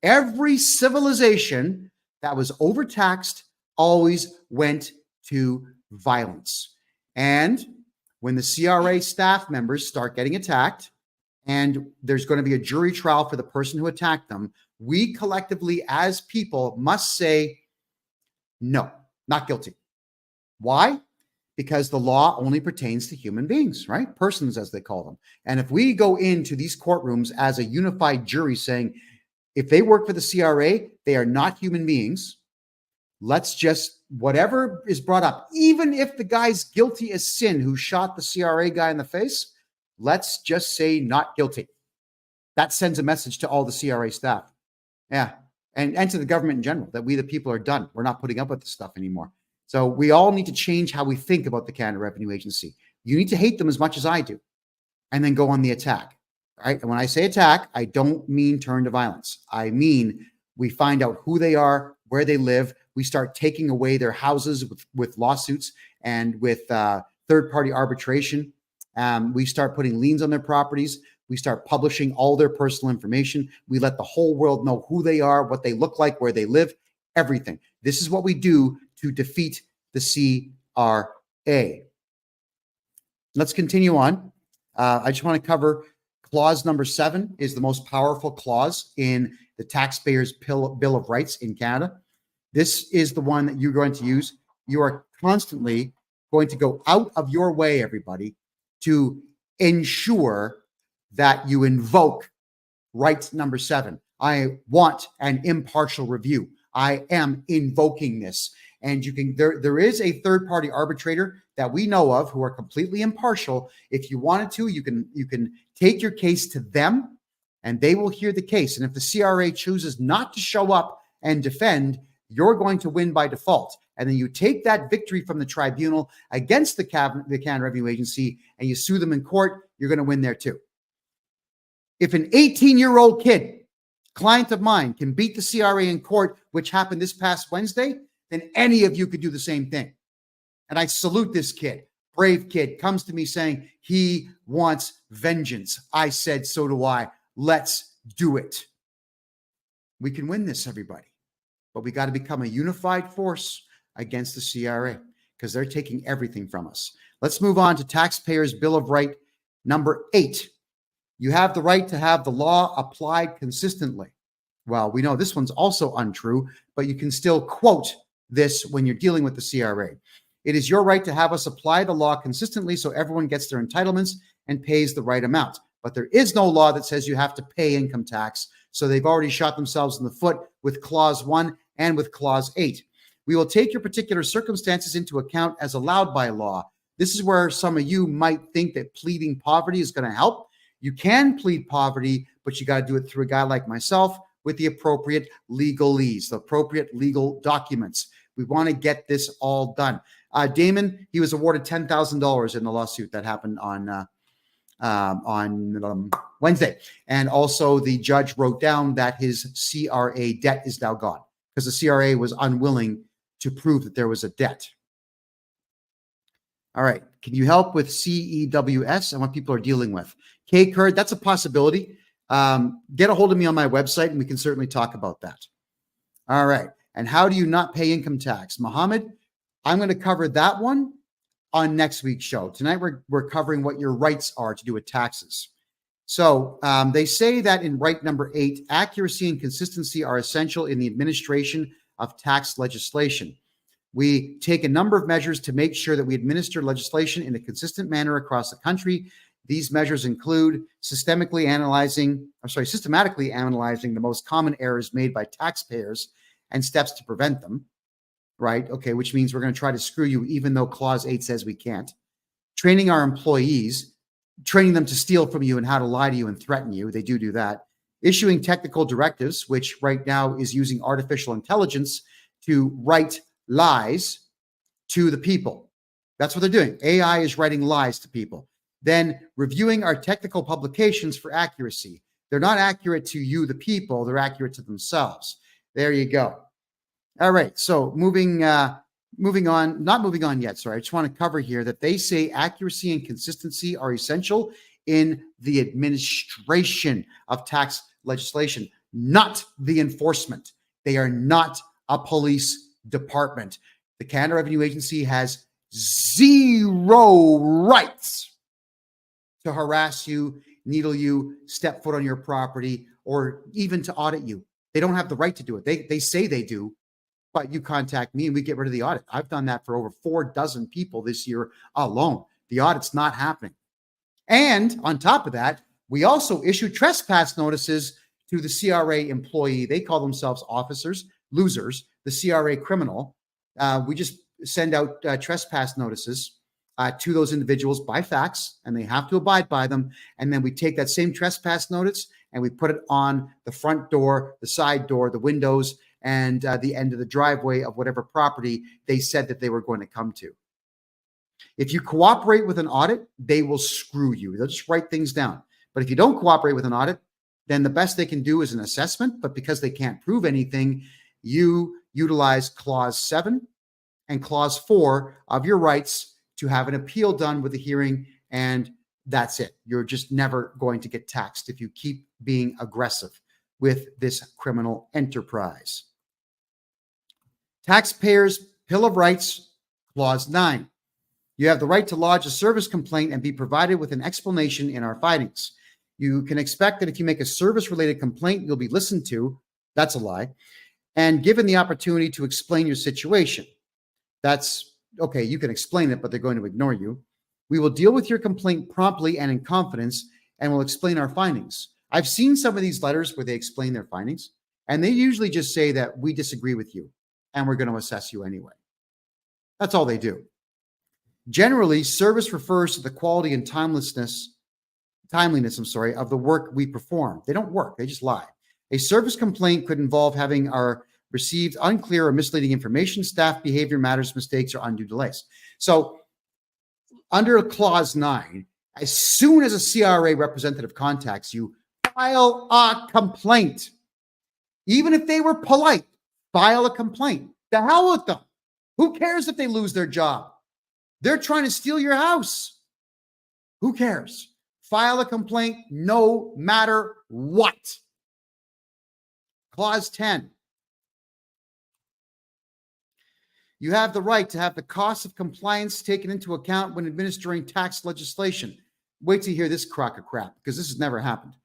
Every civilization that was overtaxed always went to violence. And when the CRA staff members start getting attacked, and there's going to be a jury trial for the person who attacked them, we collectively as people must say, no, not guilty. Why? Because the law only pertains to human beings, right? Persons, as they call them. And if we go into these courtrooms as a unified jury saying, if they work for the CRA, they are not human beings, let's just, whatever is brought up, even if the guy's guilty as sin who shot the CRA guy in the face, let's just say not guilty. That sends a message to all the CRA staff. Yeah. And to the government in general, that we, the people, are done. We're not putting up with this stuff anymore. So we all need to change how we think about the Canada Revenue Agency. You need to hate them as much as I do, and then go on the attack. Right? And when I say attack, I don't mean turn to violence. I mean, we find out who they are, where they live. We start taking away their houses with lawsuits and with third-party arbitration. We start putting liens on their properties. We start publishing all their personal information. We let the whole world know who they are, what they look like, where they live, everything. This is what we do to defeat the CRA. Let's continue on. I just want to cover clause number 7 is the most powerful clause in the Taxpayers Bill of Rights in Canada. This is the one that you're going to use. You are constantly going to go out of your way, everybody, to ensure that you invoke right number 7. I want an impartial review. I am invoking this. And you can, there is a third-party arbitrator that we know of who are completely impartial. If you wanted to, you can take your case to them and they will hear the case. And if the CRA chooses not to show up and defend, you're going to win by default. And then you take that victory from the tribunal against the Canada Revenue Agency and you sue them in court, you're going to win there too. If an 18-year-old kid, client of mine, can beat the CRA in court, which happened this past Wednesday, then any of you could do the same thing. And I salute this kid. Brave kid comes to me saying he wants vengeance. I said, so do I. Let's do it. We can win this, everybody. But we got to become a unified force against the CRA because they're taking everything from us. Let's move on to Taxpayers' Bill of Right number 8. You have the right to have the law applied consistently. Well, we know this one's also untrue, but you can still quote this when you're dealing with the CRA. It is your right to have us apply the law consistently so everyone gets their entitlements and pays the right amount. But there is no law that says you have to pay income tax. So they've already shot themselves in the foot with Clause 1 and with Clause 8. We will take your particular circumstances into account as allowed by law. This is where some of you might think that pleading poverty is going to help. You can plead poverty, but you got to do it through a guy like myself with the appropriate legalese, the appropriate legal documents. We want to get this all done. Damon, he was awarded $10,000 in the lawsuit that happened on Wednesday. And also the judge wrote down that his CRA debt is now gone because the CRA was unwilling to prove that there was a debt. All right. Can you help with CEWS and what people are dealing with? K-Card, that's a possibility. Get a hold of me on my website and we can certainly talk about that. All right. And how do you not pay income tax? Mohammed, I'm going to cover that one on next week's show. Tonight, we're covering what your rights are to do with taxes. So they say that in right number 8, accuracy and consistency are essential in the administration of tax legislation. We take a number of measures to make sure that we administer legislation in a consistent manner across the country. These measures include systematically analyzing the most common errors made by taxpayers and steps to prevent them, right? Okay, which means we're going to try to screw you even though Clause 8 says we can't. Training our employees, training them to steal from you and how to lie to you and threaten you. They do that. Issuing technical directives, which right now is using artificial intelligence to write lies to the people. That's what they're doing. AI is writing lies to people. Then reviewing our technical publications for accuracy. They're not accurate to you, the people. They're accurate to themselves. There you go. All right. So moving on, not moving on yet. Sorry. I just want to cover here that they say accuracy and consistency are essential in the administration of tax legislation, not the enforcement. They are not a police department. The Canada Revenue Agency has zero rights to harass you, needle you, step foot on your property, or even to audit you. They don't have the right to do it. They say they do, but you contact me and we get rid of the audit. I've done that for over 4 dozen people this year alone. The audit's not happening. And on top of that, we also issue trespass notices to the CRA employee. They call themselves officers, losers, the CRA criminal. We just send out trespass notices to those individuals by fax, and they have to abide by them. And then we take that same trespass notice and we put it on the front door, the side door, the windows, and the end of the driveway of whatever property they said that they were going to come to. If you cooperate with an audit, they will screw you. They'll just write things down. But if you don't cooperate with an audit, then the best they can do is an assessment. But because they can't prove anything, you utilize Clause 7 and Clause 4 of your rights to have an appeal done with a hearing, and that's it. You're just never going to get taxed if you keep being aggressive with this criminal enterprise. Taxpayers' Bill of Rights, Clause 9. You have the right to lodge a service complaint and be provided with an explanation in our findings. You can expect that if you make a service-related complaint, you'll be listened to. That's a lie. And given the opportunity to explain your situation. That's okay. You can explain it, but they're going to ignore you. We will deal with your complaint promptly and in confidence, and will explain our findings. I've seen some of these letters where they explain their findings, and they usually just say that we disagree with you and we're going to assess you anyway. That's all they do. Generally, service refers to the quality and timeliness, of the work we perform. They don't work, they just lie. A service complaint could involve having received unclear or misleading information, staff behavior matters, mistakes, or undue delays. So under clause 9, as soon as a CRA representative contacts you, file a complaint. Even if they were polite, file a complaint. The hell with them. Who cares if they lose their job? They're trying to steal your house. Who cares? File a complaint no matter what. Clause 10. You have the right to have the cost of compliance taken into account when administering tax legislation. Wait till you hear this crock of crap, because this has never happened.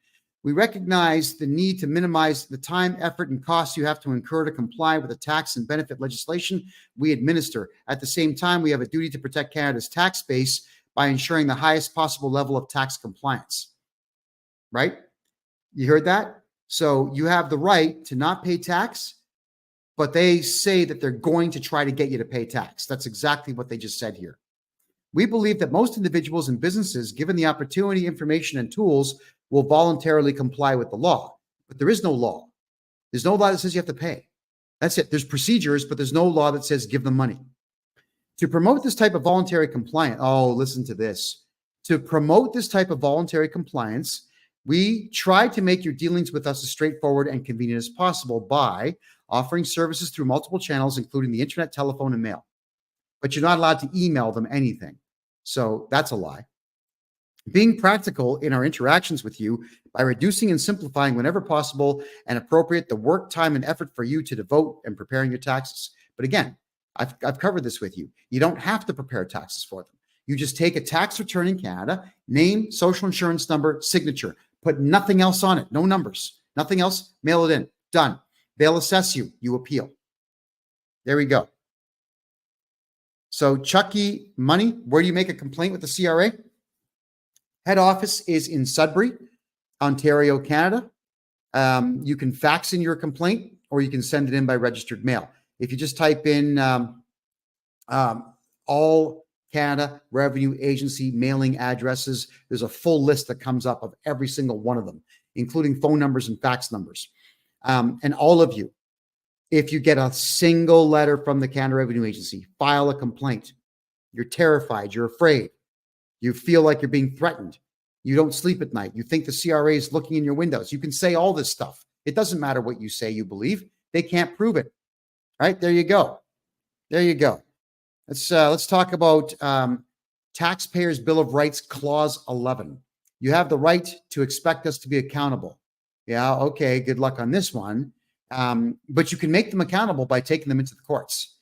We recognize the need to minimize the time, effort, and costs you have to incur to comply with the tax and benefit legislation we administer. At the same time, we have a duty to protect Canada's tax base by ensuring the highest possible level of tax compliance. Right? You heard that? So you have the right to not pay tax, but they say that they're going to try to get you to pay tax. That's exactly what they just said here. We believe that most individuals and businesses, given the opportunity, information, and tools, will voluntarily comply with the law. But there is no law. There's no law that says you have to pay. That's it. There's procedures, but there's no law that says give them money. To promote this type of voluntary compliance, listen to this. To promote this type of voluntary compliance, we try to make your dealings with us as straightforward and convenient as possible by offering services through multiple channels, including the internet, telephone, and mail. But you're not allowed to email them anything. So that's a lie. Being practical in our interactions with you by reducing and simplifying whenever possible and appropriate the work, time, and effort for you to devote in preparing your taxes. But again, I've covered this with you. You don't have to prepare taxes for them. You just take a tax return in Canada, name, social insurance number, signature, put nothing else on it, no numbers, nothing else, mail it in, done. They'll assess you, you appeal. There we go. So Chucky Money, where do you make a complaint with the CRA? Head office is in Sudbury, Ontario, Canada. You can fax in your complaint or you can send it in by registered mail. If you just type in all Canada Revenue Agency mailing addresses, there's a full list that comes up of every single one of them, including phone numbers and fax numbers. And all of you, if you get a single letter from the Canada Revenue Agency, file a complaint. You're terrified. You're afraid. You feel like you're being threatened. You don't sleep at night. You think the CRA is looking in your windows. You can say all this stuff. It doesn't matter what you say you believe. They can't prove it. Right? There you go. There you go. Let's talk about Taxpayers' Bill of Rights, Clause 11. You have the right to expect us to be accountable. Yeah, okay, good luck on this one. But you can make them accountable by taking them into the courts.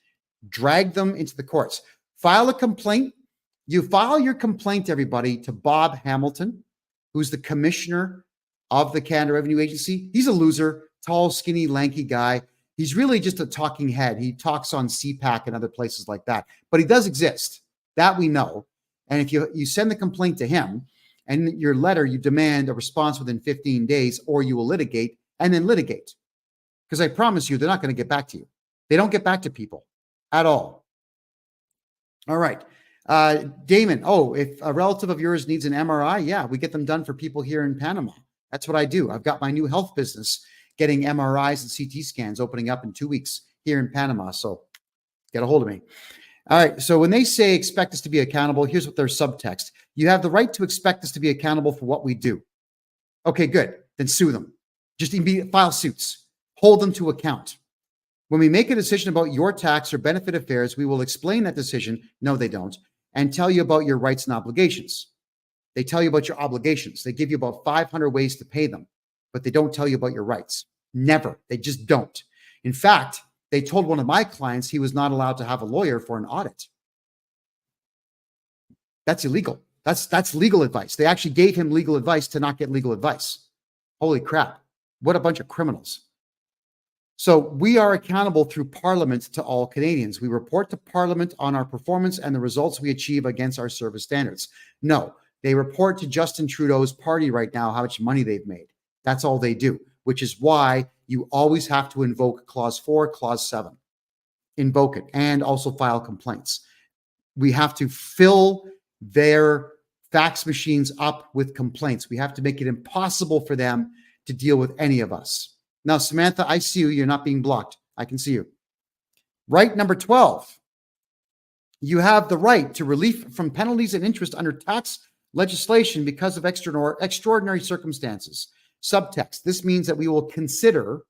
Drag them into the courts. File a complaint. You file your complaint, everybody, to Bob Hamilton, who's the commissioner of the Canada Revenue Agency. He's a loser, tall, skinny, lanky guy. He's really just a talking head. He talks on CPAC and other places like that. But he does exist. That we know. And if you send the complaint to him, and your letter, you demand a response within 15 days, or you will litigate and then litigate. Because I promise you, they're not going to get back to you. They don't get back to people at all. All right. Damon, if a relative of yours needs an MRI, yeah, we get them done for people here in Panama. That's what I do. I've got my new health business getting MRIs and CT scans opening up in 2 weeks here in Panama. So get a hold of me. All right. So when they say expect us to be accountable, here's what their subtext. You have the right to expect us to be accountable for what we do. Okay, good. Then sue them. Just file suits. Hold them to account. When we make a decision about your tax or benefit affairs, we will explain that decision. No, they don't. And tell you about your rights and obligations. They tell you about your obligations. They give you about 500 ways to pay them, but they don't tell you about your rights. Never. They just don't. In fact, they told one of my clients he was not allowed to have a lawyer for an audit. That's illegal. That's legal advice. They actually gave him legal advice to not get legal advice. Holy crap. What a bunch of criminals. So we are accountable through Parliament to all Canadians. We report to Parliament on our performance and the results we achieve against our service standards. No, they report to Justin Trudeau's party right now how much money they've made. That's all they do, which is why you always have to invoke Clause 4, Clause 7. Invoke it and also file complaints. We have to fill their fax machines up with complaints. We have to make it impossible for them to deal with any of us. Now, Samantha, I see you. You're not being blocked. I can see you. Right number 12. You have the right to relief from penalties and interest under tax legislation because of extraordinary circumstances. Subtext. This means that we will consider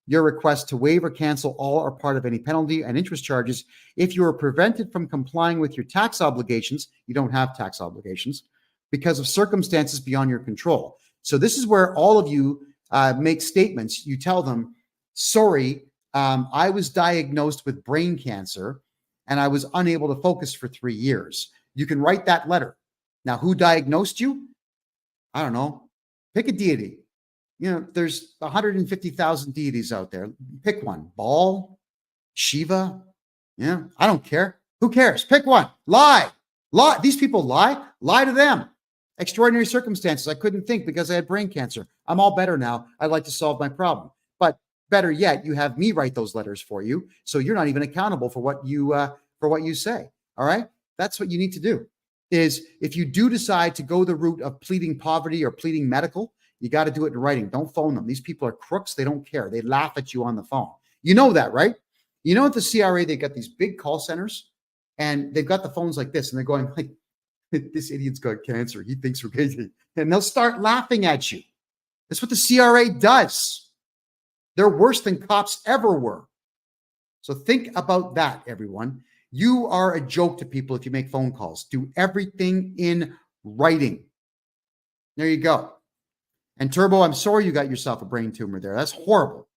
your request to waive or cancel all or part of any penalty and interest charges if you are prevented from complying with your tax obligations. You don't have tax obligations because of circumstances beyond your control. So this is where all of you make statements. You tell them, sorry, I was diagnosed with brain cancer and I was unable to focus for 3 years. You can write that letter. Now, who diagnosed you? I don't know. Pick a deity. You know, there's 150,000 deities out there. Pick one. Baal, Shiva. Yeah, I don't care. Who cares? Pick one. Lie. These people lie. Lie to them. Extraordinary circumstances. I couldn't think because I had brain cancer. I'm all better now. I'd like to solve my problem. But better yet, you have me write those letters for you, so you're not even accountable for what you say. All right? That's what you need to do. Is if you do decide to go the route of pleading poverty or pleading medical, you got to do it in writing. Don't phone them. These people are crooks. They don't care. They laugh at you on the phone. You know that, right? You know, at the CRA, they got these big call centers and they've got the phones like this and they're going like, this idiot's got cancer. He thinks we're crazy. And they'll start laughing at you. That's what the CRA does. They're worse than cops ever were. So think about that, everyone. You are a joke to people if you make phone calls. Do everything in writing. There you go. And Turbo, I'm sorry you got yourself a brain tumor there. That's horrible.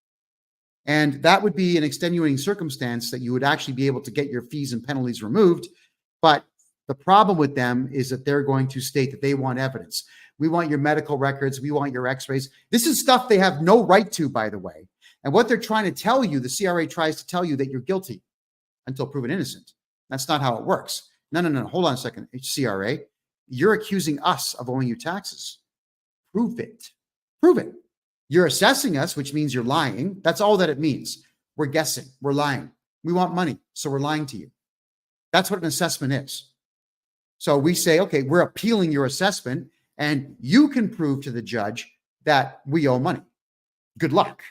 And that would be an extenuating circumstance that you would actually be able to get your fees and penalties removed. But the problem with them is that they're going to state that they want evidence. We want your medical records. We want your x-rays. This is stuff they have no right to, by the way. And what they're trying to tell you, the CRA tries to tell you that you're guilty until proven innocent. That's not how it works. No. Hold on a second, CRA. You're accusing us of owing you taxes. Prove it. Prove it. You're assessing us, which means you're lying. That's all that it means. We're guessing. We're lying. We want money, so we're lying to you. That's what an assessment is. So we say, okay, we're appealing your assessment, and you can prove to the judge that we owe money. Good luck.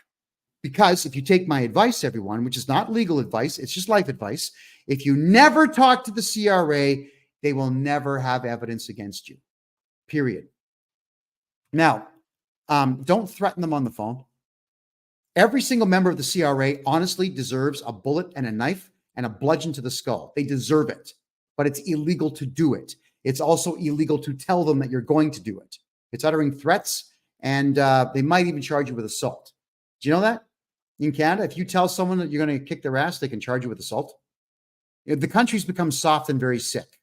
Because if you take my advice, everyone, which is not legal advice, it's just life advice, if you never talk to the CRA, they will never have evidence against you. Period. Now, don't threaten them on the phone. Every single member of the CRA honestly deserves a bullet and a knife and a bludgeon to the skull. They deserve it, but it's illegal to do it. It's also illegal to tell them that you're going to do it. It's uttering threats, and they might even charge you with assault. Do you know that? In Canada, if you tell someone that you're going to kick their ass, they can charge you with assault. The country's become soft and very sick.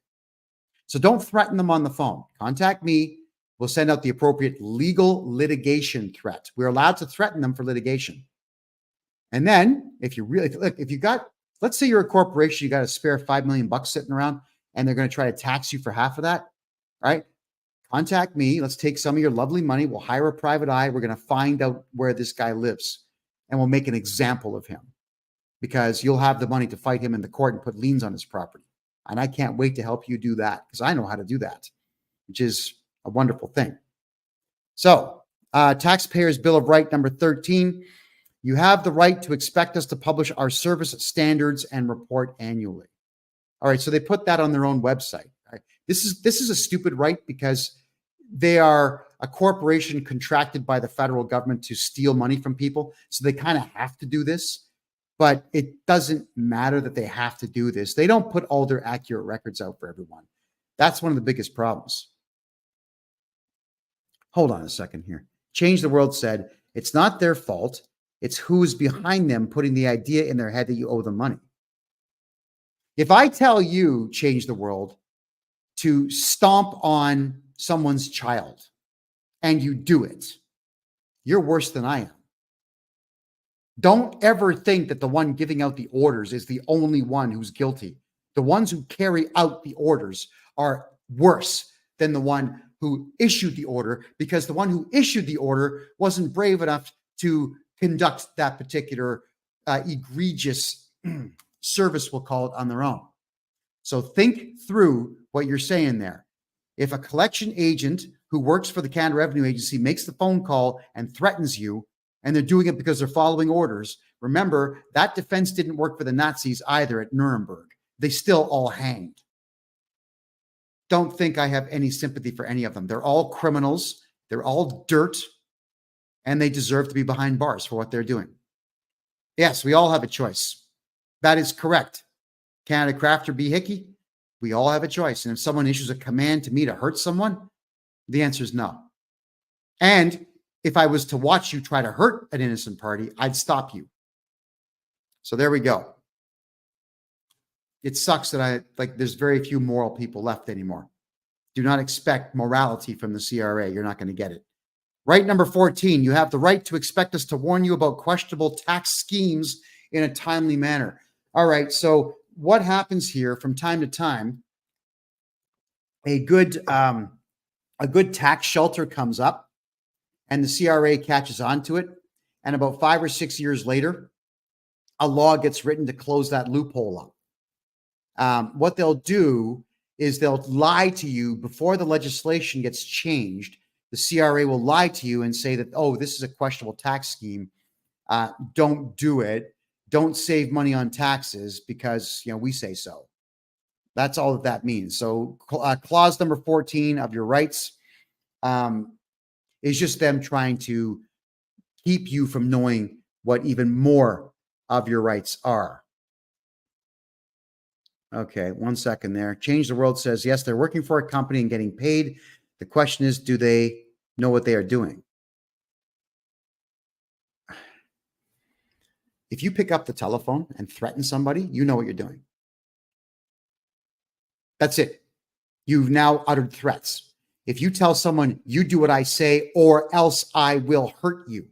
So don't threaten them on the phone. Contact me. We'll send out the appropriate legal litigation threat. We're allowed to threaten them for litigation. And then if you really, look, if you got, let's say you're a corporation, you got a spare $5 million sitting around and they're going to try to tax you for half of that, right? Contact me. Let's take some of your lovely money. We'll hire a private eye. We're going to find out where this guy lives and we'll make an example of him because you'll have the money to fight him in the court and put liens on his property. And I can't wait to help you do that because I know how to do that, which is a wonderful thing. So, Taxpayers Bill of Right number 13, you have the right to expect us to publish our service standards and report annually. All right, so they put that on their own website. Right? This is a stupid right because they are a corporation contracted by the federal government to steal money from people. So they kind of have to do this, but it doesn't matter that they have to do this. They don't put all their accurate records out for everyone. That's one of the biggest problems. Hold on a second here. Change the World said, it's not their fault. It's who's behind them putting the idea in their head that you owe them money. If I tell you, Change the World, to stomp on someone's child and you do it, you're worse than I am. Don't ever think that the one giving out the orders is the only one who's guilty. The ones who carry out the orders are worse than the one who issued the order, because the one who issued the order wasn't brave enough to conduct that particular egregious service, we'll call it, on their own. So think through what you're saying there. If a collection agent who works for the Canada Revenue Agency makes the phone call and threatens you, and they're doing it because they're following orders, remember, that defense didn't work for the Nazis either at Nuremberg. They still all hanged. Don't think I have any sympathy for any of them. They're all criminals. They're all dirt, and they deserve to be behind bars for what they're doing. Yes, we all have a choice. That is correct. Canada Crafter B. Hickey, we all have a choice. And if someone issues a command to me to hurt someone, the answer is no. And if I was to watch you try to hurt an innocent party, I'd stop you. So there we go. It sucks that there's very few moral people left anymore. Do not expect morality from the CRA. You're not going to get it. Right number 14, you have the right to expect us to warn you about questionable tax schemes in a timely manner. All right, so what happens here from time to time, a good tax shelter comes up and the CRA catches on to it. And about 5 or 6 years later, a law gets written to close that loophole up. What they'll do is they'll lie to you before the legislation gets changed. The CRA will lie to you and say that, oh, this is a questionable tax scheme. Don't do it. Don't save money on taxes because, we say so. That's all that means. So clause number 14 of your rights is just them trying to keep you from knowing what even more of your rights are. Okay, 1 second there. Change the World says, yes, they're working for a company and getting paid. The question is, do they know what they are doing? If you pick up the telephone and threaten somebody, you know what you're doing. That's it. You've now uttered threats. If you tell someone, you do what I say or else I will hurt you,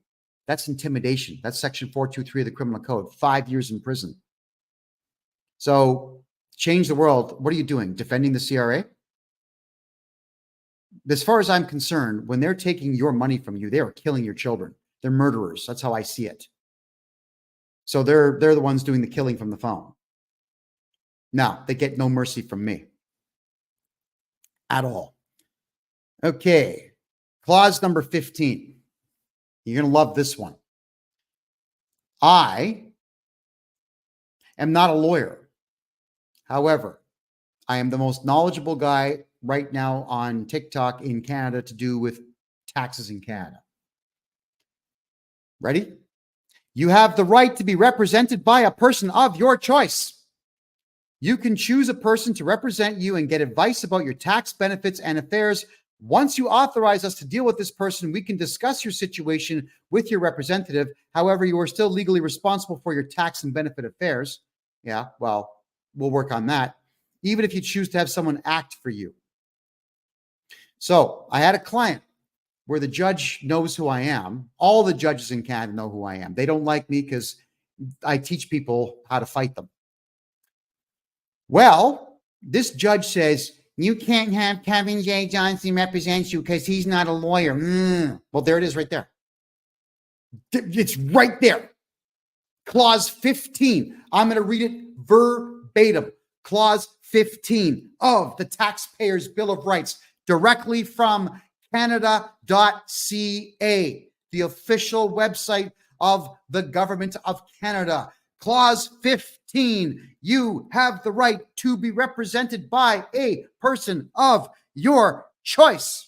that's intimidation. That's section 423 of the Criminal Code, 5 years in prison. So change the world. What are you doing? Defending the CRA? As far as I'm concerned, when they're taking your money from you, they are killing your children. They're murderers. That's how I see it. So they're the ones doing the killing from the phone. Now, they get no mercy from me at all. Okay. Clause number 15. You're going to love this one. I am not a lawyer. However, I am the most knowledgeable guy right now on TikTok in Canada to do with taxes in Canada. Ready? You have the right to be represented by a person of your choice. You can choose a person to represent you and get advice about your tax benefits and affairs. Once you authorize us to deal with this person, we can discuss your situation with your representative. However, you are still legally responsible for your tax and benefit affairs. Yeah, well, we'll work on that. Even if you choose to have someone act for you. So I had a client where the judge knows who I am. All the judges in Canada know who I am. They don't like me because I teach people how to fight them. Well, this judge says, you can't have Kevin J. Johnston represent you because he's not a lawyer. Well, there it is right there. It's right there. Clause 15. I'm going to read it verbatim. Clause 15 of the Taxpayers' Bill of Rights, directly from Canada.ca, the official website of the Government of Canada. Clause 15, you have the right to be represented by a person of your choice.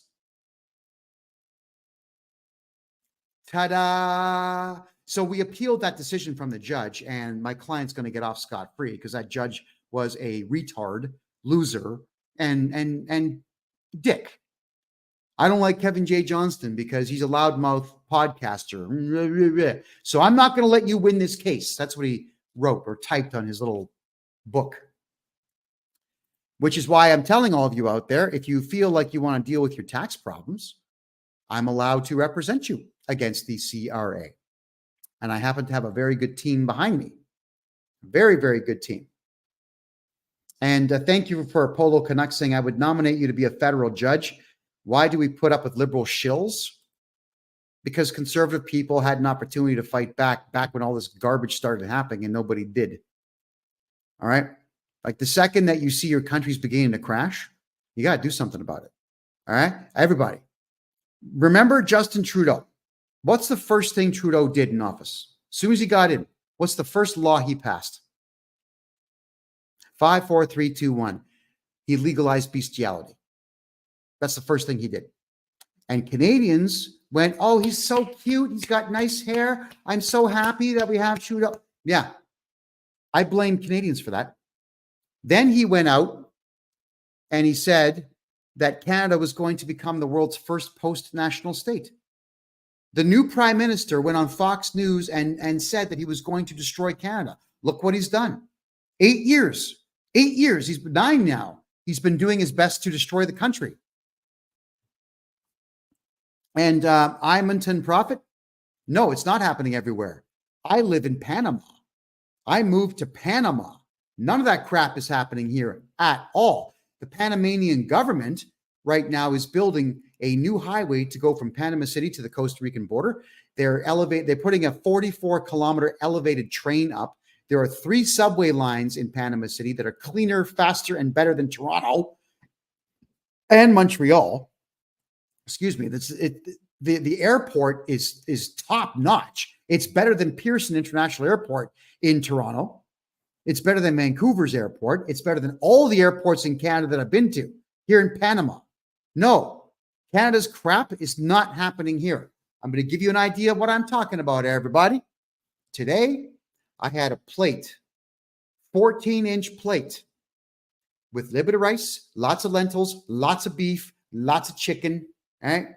Ta-da! So we appealed that decision from the judge, and my client's going to get off scot-free because that judge was a retard, loser, and dick. I don't like Kevin J. Johnston because he's a loudmouth podcaster. So I'm not going to let you win this case. That's what he wrote or typed on his little book. Which is why I'm telling all of you out there, if you feel like you want to deal with your tax problems, I'm allowed to represent you against the CRA. And I happen to have a very good team behind me. Very, very good team. And thank you for Polo Canuck saying, I would nominate you to be a federal judge. Why do we put up with liberal shills? Because conservative people had an opportunity to fight back when all this garbage started happening and nobody did. All right. Like the second that you see your country's beginning to crash, you got to do something about it. All right. Everybody. Remember Justin Trudeau. What's the first thing Trudeau did in office? As soon as he got in, what's the first law he passed? 5, 4, 3, 2, 1. He legalized bestiality. That's the first thing he did. And Canadians went, oh, he's so cute. He's got nice hair. I'm so happy that we have Trudeau. Yeah. I blame Canadians for that. Then he went out and he said that Canada was going to become the world's first post-national state. The new prime minister went on Fox News and said that he was going to destroy Canada. Look what he's done. 8 years. 8 years. He's 9 now. He's been doing his best to destroy the country. And I'm a prophet? No, it's not happening everywhere. I live in Panama. I moved to Panama. None of that crap is happening here at all. The Panamanian government right now is building a new highway to go from Panama City to the Costa Rican border. They're putting a 44-kilometer elevated train up. There are 3 subway lines in Panama City that are cleaner, faster, and better than Toronto and Montreal. Excuse me. The airport is top notch. It's better than Pearson International Airport in Toronto. It's better than Vancouver's airport. It's better than all the airports in Canada that I've been to here in Panama. No, Canada's crap is not happening here. I'm going to give you an idea of what I'm talking about, everybody. Today, I had a plate, 14-inch plate with a little bit of rice, lots of lentils, lots of beef, lots of chicken, right?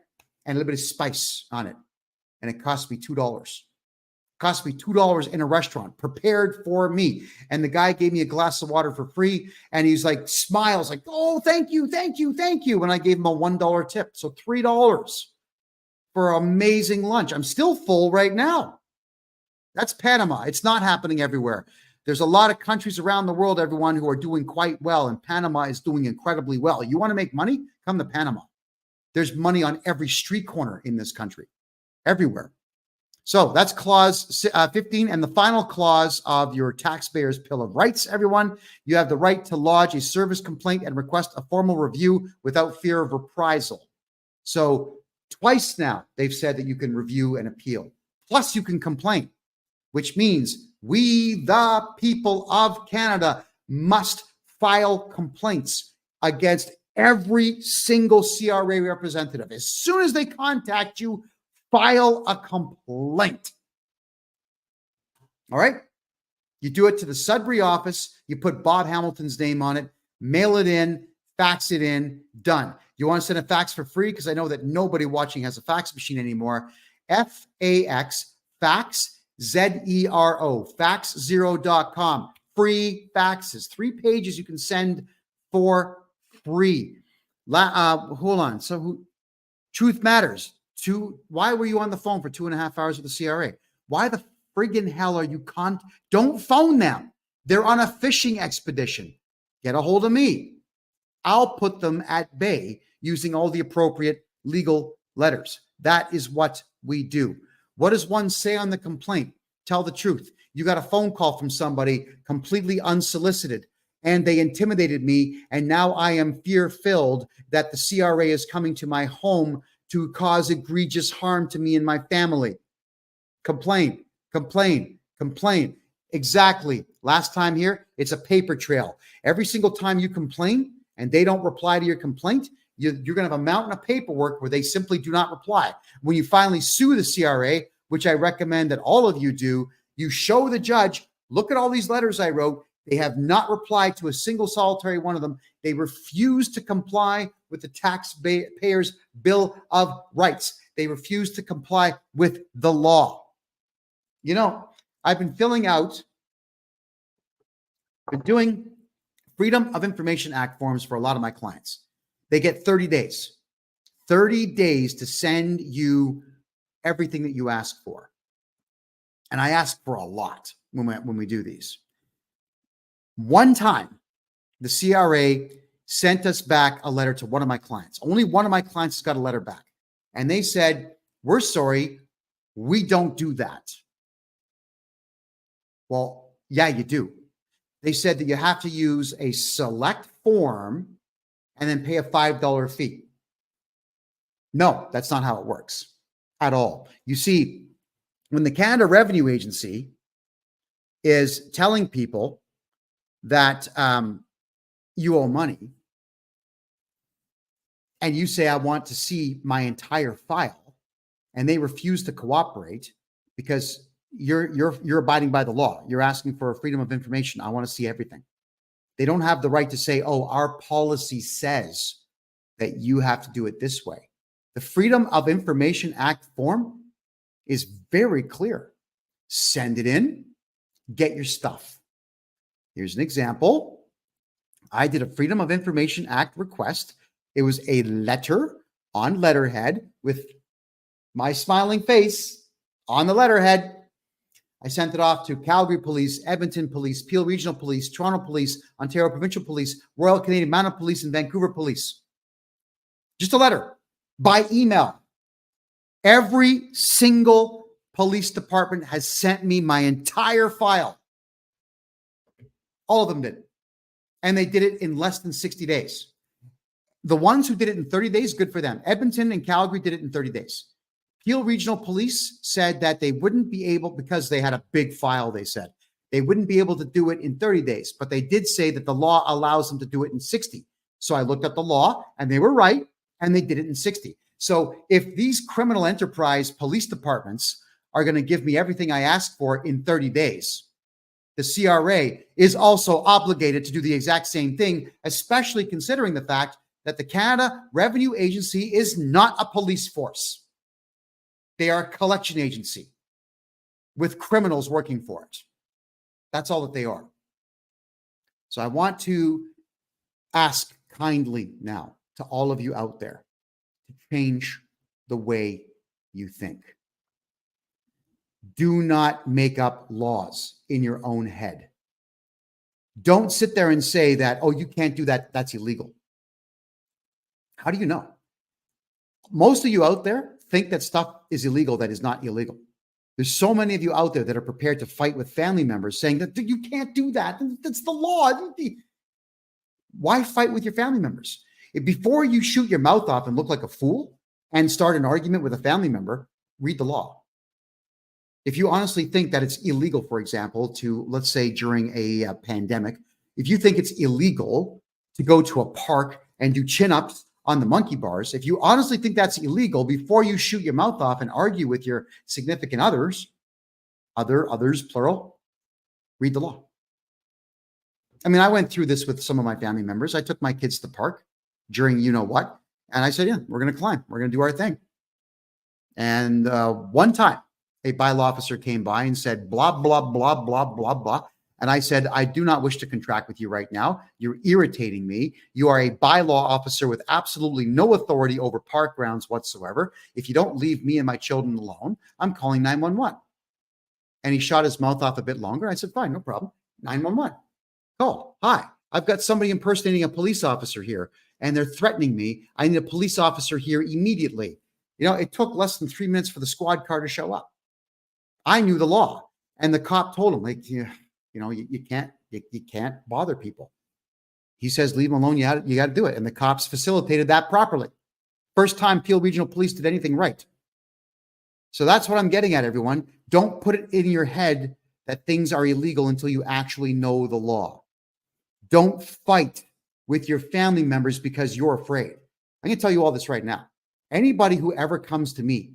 And a little bit of spice on it. And it cost me $2. Cost me $2 in a restaurant, prepared for me. And the guy gave me a glass of water for free. And he's like, smiles like, oh, thank you, thank you, thank you. And I gave him a $1 tip. So $3 for amazing lunch. I'm still full right now. That's Panama. It's not happening everywhere. There's a lot of countries around the world, everyone, who are doing quite well. And Panama is doing incredibly well. You want to make money? Come to Panama. There's money on every street corner in this country, everywhere. So that's clause 15. And the final clause of your taxpayers' Bill of Rights, everyone, you have the right to lodge a service complaint and request a formal review without fear of reprisal. So twice now, they've said that you can review and appeal. Plus you can complain, which means we, the people of Canada, must file complaints against every single CRA representative. As soon as they contact you, file a complaint. All right? You do it to the Sudbury office. You put Bob Hamilton's name on it, mail it in, fax it in, done. You want to send a fax for free? Because I know that nobody watching has a fax machine anymore. F-A-X, fax, Z-E-R-O, fax0.com. Free faxes. 3 pages you can send for free. Hold on. So Truth Matters. Why were you on the phone for 2.5 hours with the CRA? Why the friggin' hell are you don't phone them. They're on a fishing expedition. Get a hold of me. I'll put them at bay using all the appropriate legal letters. That is what we do. What does one say on the complaint? Tell the truth. You got a phone call from somebody completely unsolicited, and they intimidated me, and now I am fear-filled that the CRA is coming to my home to cause egregious harm to me and my family. Complain, complain, complain. Exactly. Last time here, it's a paper trail. Every single time you complain and they don't reply to your complaint, you're going to have a mountain of paperwork where they simply do not reply. When you finally sue the CRA, which I recommend that all of you do, you show the judge, look at all these letters I wrote. They have not replied to a single solitary one of them. They refuse to comply with the Taxpayers' Bill of Rights. They refuse to comply with the law. You know, I've been doing Freedom of Information Act forms for a lot of my clients. They get 30 days. 30 days to send you everything that you ask for. And I ask for a lot when we do these. One time, the CRA sent us back a letter to one of my clients. Only one of my clients got a letter back. And they said, we're sorry, we don't do that. Well, yeah, you do. They said that you have to use a select form and then pay a $5 fee. No, that's not how it works at all. You see, when the Canada Revenue Agency is telling people that you owe money and you say, I want to see my entire file, and they refuse to cooperate because you're abiding by the law. You're asking for freedom of information. I want to see everything. They don't have the right to say, oh, our policy says that you have to do it this way. The Freedom of Information Act form is very clear. Send it in, get your stuff. Here's an example. I did a Freedom of Information Act request. It was a letter on letterhead with my smiling face on the letterhead. I sent it off to Calgary Police, Edmonton Police, Peel Regional Police, Toronto Police, Ontario Provincial Police, Royal Canadian Mounted Police, and Vancouver Police. Just a letter by email. Every single police department has sent me my entire file. All of them did. And they did it in less than 60 days. The ones who did it in 30 days, good for them. Edmonton and Calgary did it in 30 days. Peel Regional Police said that they wouldn't be able, because they had a big file, they said, they wouldn't be able to do it in 30 days, but they did say that the law allows them to do it in 60. So I looked at the law and they were right, and they did it in 60. So if these criminal enterprise police departments are going to give me everything I asked for in 30 days, the CRA is also obligated to do the exact same thing, especially considering the fact that the Canada Revenue Agency is not a police force. They are a collection agency with criminals working for it. That's all that they are. So I want to ask kindly now to all of you out there to change the way you think. Do not make up laws in your own head. Don't sit there and say that, oh, you can't do that. That's illegal. How do you know? Most of you out there think that stuff is illegal that is not illegal. There's so many of you out there that are prepared to fight with family members saying that you can't do that. That's the law. Why fight with your family members? Before you shoot your mouth off and look like a fool and start an argument with a family member, read the law. If you honestly think that it's illegal, for example, to, let's say during a pandemic, if you think it's illegal to go to a park and do chin-ups on the monkey bars, if you honestly think that's illegal, before you shoot your mouth off and argue with your significant others, others, plural, read the law. I mean, I went through this with some of my family members. I took my kids to the park during you know what, and I said, yeah, we're going to climb. We're going to do our thing. And one time, a bylaw officer came by and said, blah, blah, blah, blah, blah, blah. And I said, I do not wish to contract with you right now. You're irritating me. You are a bylaw officer with absolutely no authority over park grounds whatsoever. If you don't leave me and my children alone, I'm calling 911. And he shot his mouth off a bit longer. I said, fine, no problem. 911. Call. Hi, I've got somebody impersonating a police officer here, and they're threatening me. I need a police officer here immediately. You know, it took less than 3 minutes for the squad car to show up. I knew the law, and the cop told him, like, you can't bother people. He says, leave them alone. You got to do it. And the cops facilitated that properly. First time Peel Regional Police did anything right. So that's what I'm getting at, everyone. Don't put it in your head that things are illegal until you actually know the law. Don't fight with your family members because you're afraid. I'm going to tell you all this right now. Anybody who ever comes to me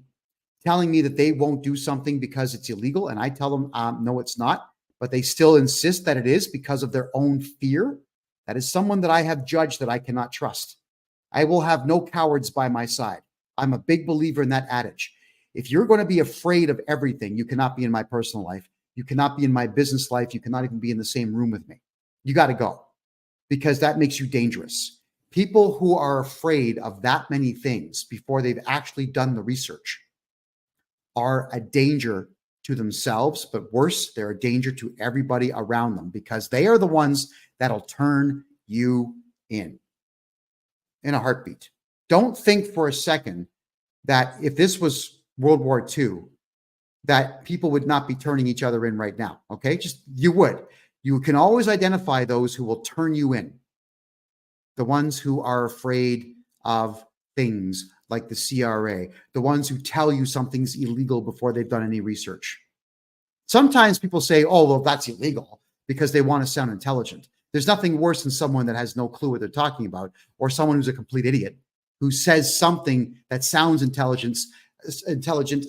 telling me that they won't do something because it's illegal, and I tell them, no, it's not, but they still insist that it is because of their own fear, that is someone that I have judged that I cannot trust. I will have no cowards by my side. I'm a big believer in that adage. If you're going to be afraid of everything, you cannot be in my personal life. You cannot be in my business life. You cannot even be in the same room with me. You got to go, because that makes you dangerous. People who are afraid of that many things before they've actually done the research are a danger to themselves, but worse, they're a danger to everybody around them because they are the ones that'll turn you in a heartbeat. Don't think for a second that if this was World War II, that people would not be turning each other in right now. Okay. Just you would. You can always identify those who will turn you in. The ones who are afraid of things like the CRA, the ones who tell you something's illegal before they've done any research. Sometimes people say, oh, well, that's illegal because they want to sound intelligent. There's nothing worse than someone that has no clue what they're talking about, or someone who's a complete idiot who says something that sounds intelligent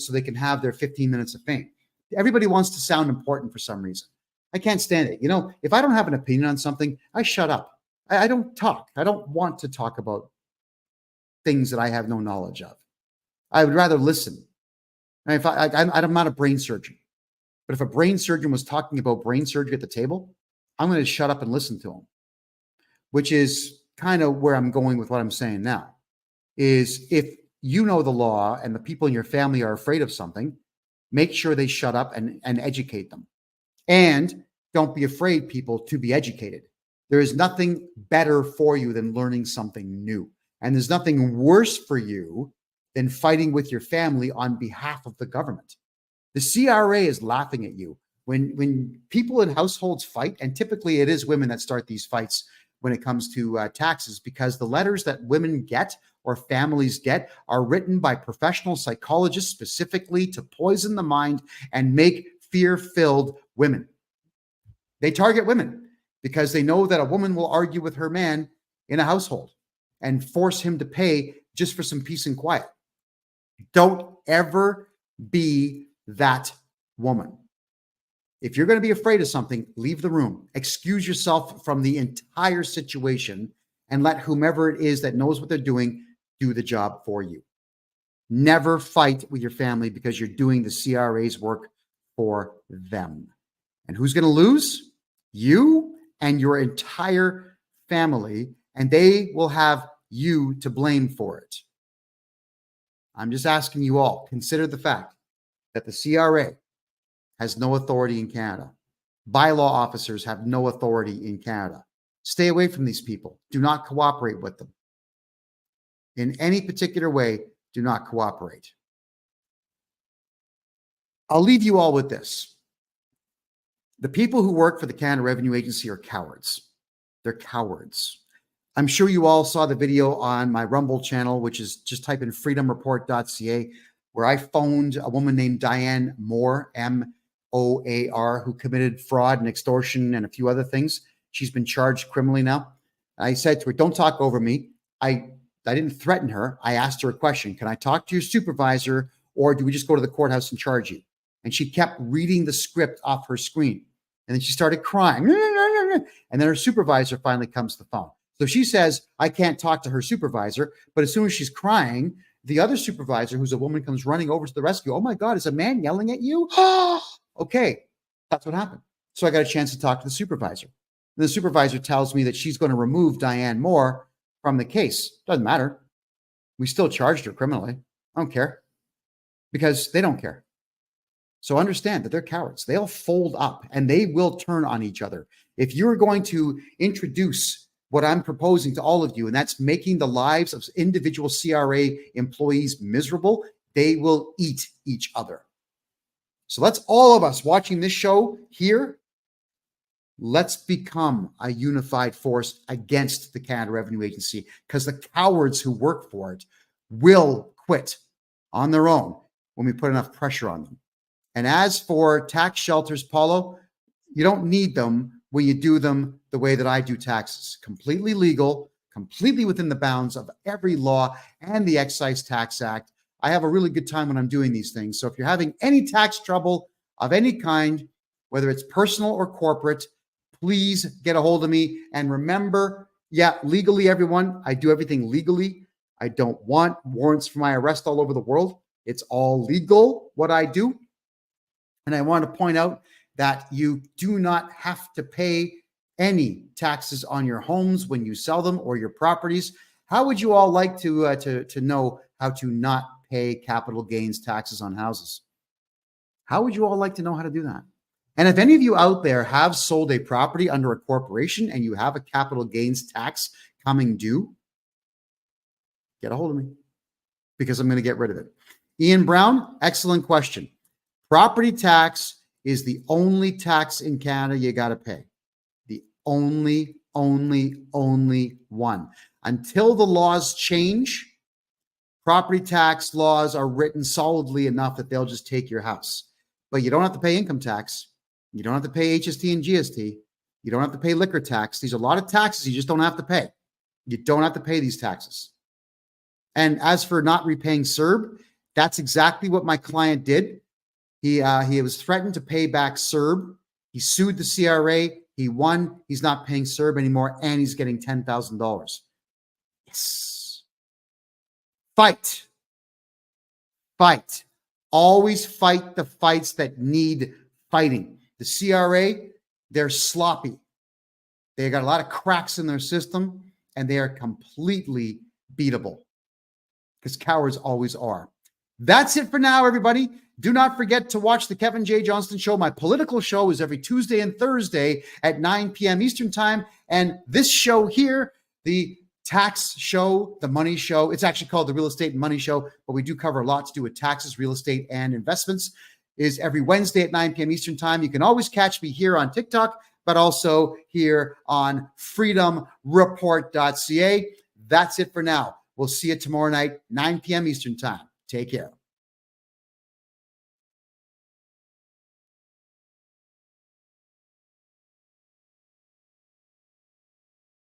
so they can have their 15 minutes of fame. Everybody wants to sound important for some reason. I can't stand it. You know, if I don't have an opinion on something, I shut up. I don't talk. I don't want to talk about things that I have no knowledge of. I would rather listen. If I'm not a brain surgeon, but if a brain surgeon was talking about brain surgery at the table, I'm going to shut up and listen to him, which is kind of where I'm going with what I'm saying now, is if you know the law and the people in your family are afraid of something, make sure they shut up and educate them. And don't be afraid, people, to be educated. There is nothing better for you than learning something new. And there's nothing worse for you than fighting with your family on behalf of the government. The CRA is laughing at you. When people in households fight, and typically it is women that start these fights when it comes to taxes, because the letters that women get or families get are written by professional psychologists specifically to poison the mind and make fear-filled women. They target women because they know that a woman will argue with her man in a household and force him to pay just for some peace and quiet. Don't ever be that woman. If you're going to be afraid of something, leave the room. Excuse yourself from the entire situation and let whomever it is that knows what they're doing do the job for you. Never fight with your family because you're doing the CRA's work for them. And who's going to lose? You and your entire family, and they will have you to blame for it. I'm just asking you all, consider the fact that the CRA has no authority in Canada. Bylaw officers have no authority in Canada. Stay away from these people. Do not cooperate with them. In any particular way, do not cooperate. I'll leave you all with this. The people who work for the Canada Revenue Agency are cowards. They're cowards. I'm sure you all saw the video on my Rumble channel, which is just type in freedomreport.ca, where I phoned a woman named Diane Moore, M-O-A-R, who committed fraud and extortion and a few other things. She's been charged criminally now. I said to her, don't talk over me. I didn't threaten her. I asked her a question. Can I talk to your supervisor, or do we just go to the courthouse and charge you? And she kept reading the script off her screen. And then she started crying. And then her supervisor finally comes to the phone. So she says, I can't talk to her supervisor. But as soon as she's crying, the other supervisor, who's a woman, comes running over to the rescue. Oh my God, is a man yelling at you? Okay, that's what happened. So I got a chance to talk to the supervisor. And the supervisor tells me that she's going to remove Diane Moore from the case. Doesn't matter. We still charged her criminally. I don't care. Because they don't care. So understand that they're cowards. They'll fold up and they will turn on each other. If you're going to introduce what I'm proposing to all of you, and that's making the lives of individual CRA employees miserable, they will eat each other. So let's, all of us watching this show here, let's become a unified force against the Canada Revenue Agency, because the cowards who work for it will quit on their own when we put enough pressure on them. And as for tax shelters, Paulo, you don't need them when you do them the way that I do taxes. Completely legal, completely within the bounds of every law and the Excise Tax Act. I have a really good time when I'm doing these things. So if you're having any tax trouble of any kind, whether it's personal or corporate, please get a hold of me. And remember, yeah, legally, everyone, I do everything legally. I don't want warrants for my arrest all over the world. It's all legal, what I do. And I want to point out that you do not have to pay any taxes on your homes when you sell them or your properties. How would you all like to know how to not pay capital gains taxes on houses? How would you all like to know how to do that? And if any of you out there have sold a property under a corporation and you have a capital gains tax coming due, get a hold of me because I'm going to get rid of it. Ian Brown, excellent question. Property tax is the only tax in Canada you got to pay. The only one. Until the laws change, property tax laws are written solidly enough that they'll just take your house. But you don't have to pay income tax. You don't have to pay HST and GST. You don't have to pay liquor tax. These are a lot of taxes you just don't have to pay. You don't have to pay these taxes. And as for not repaying CERB, that's exactly what my client did. He was threatened to pay back CERB. He sued the CRA. He won. He's not paying CERB anymore, and he's getting $10,000. Yes. Fight. Fight. Always fight the fights that need fighting. The CRA, they're sloppy. They got a lot of cracks in their system, and they are completely beatable because cowards always are. That's it for now, everybody. Do not forget to watch the Kevin J. Johnston Show. My political show is every Tuesday and Thursday at 9 p.m. Eastern Time. And this show here, the tax show, the money show, it's actually called the Real Estate and Money Show, but we do cover a lot to do with taxes, real estate, and investments, is every Wednesday at 9 p.m. Eastern Time. You can always catch me here on TikTok, but also here on freedomreport.ca. That's it for now. We'll see you tomorrow night, 9 p.m. Eastern Time. Take care.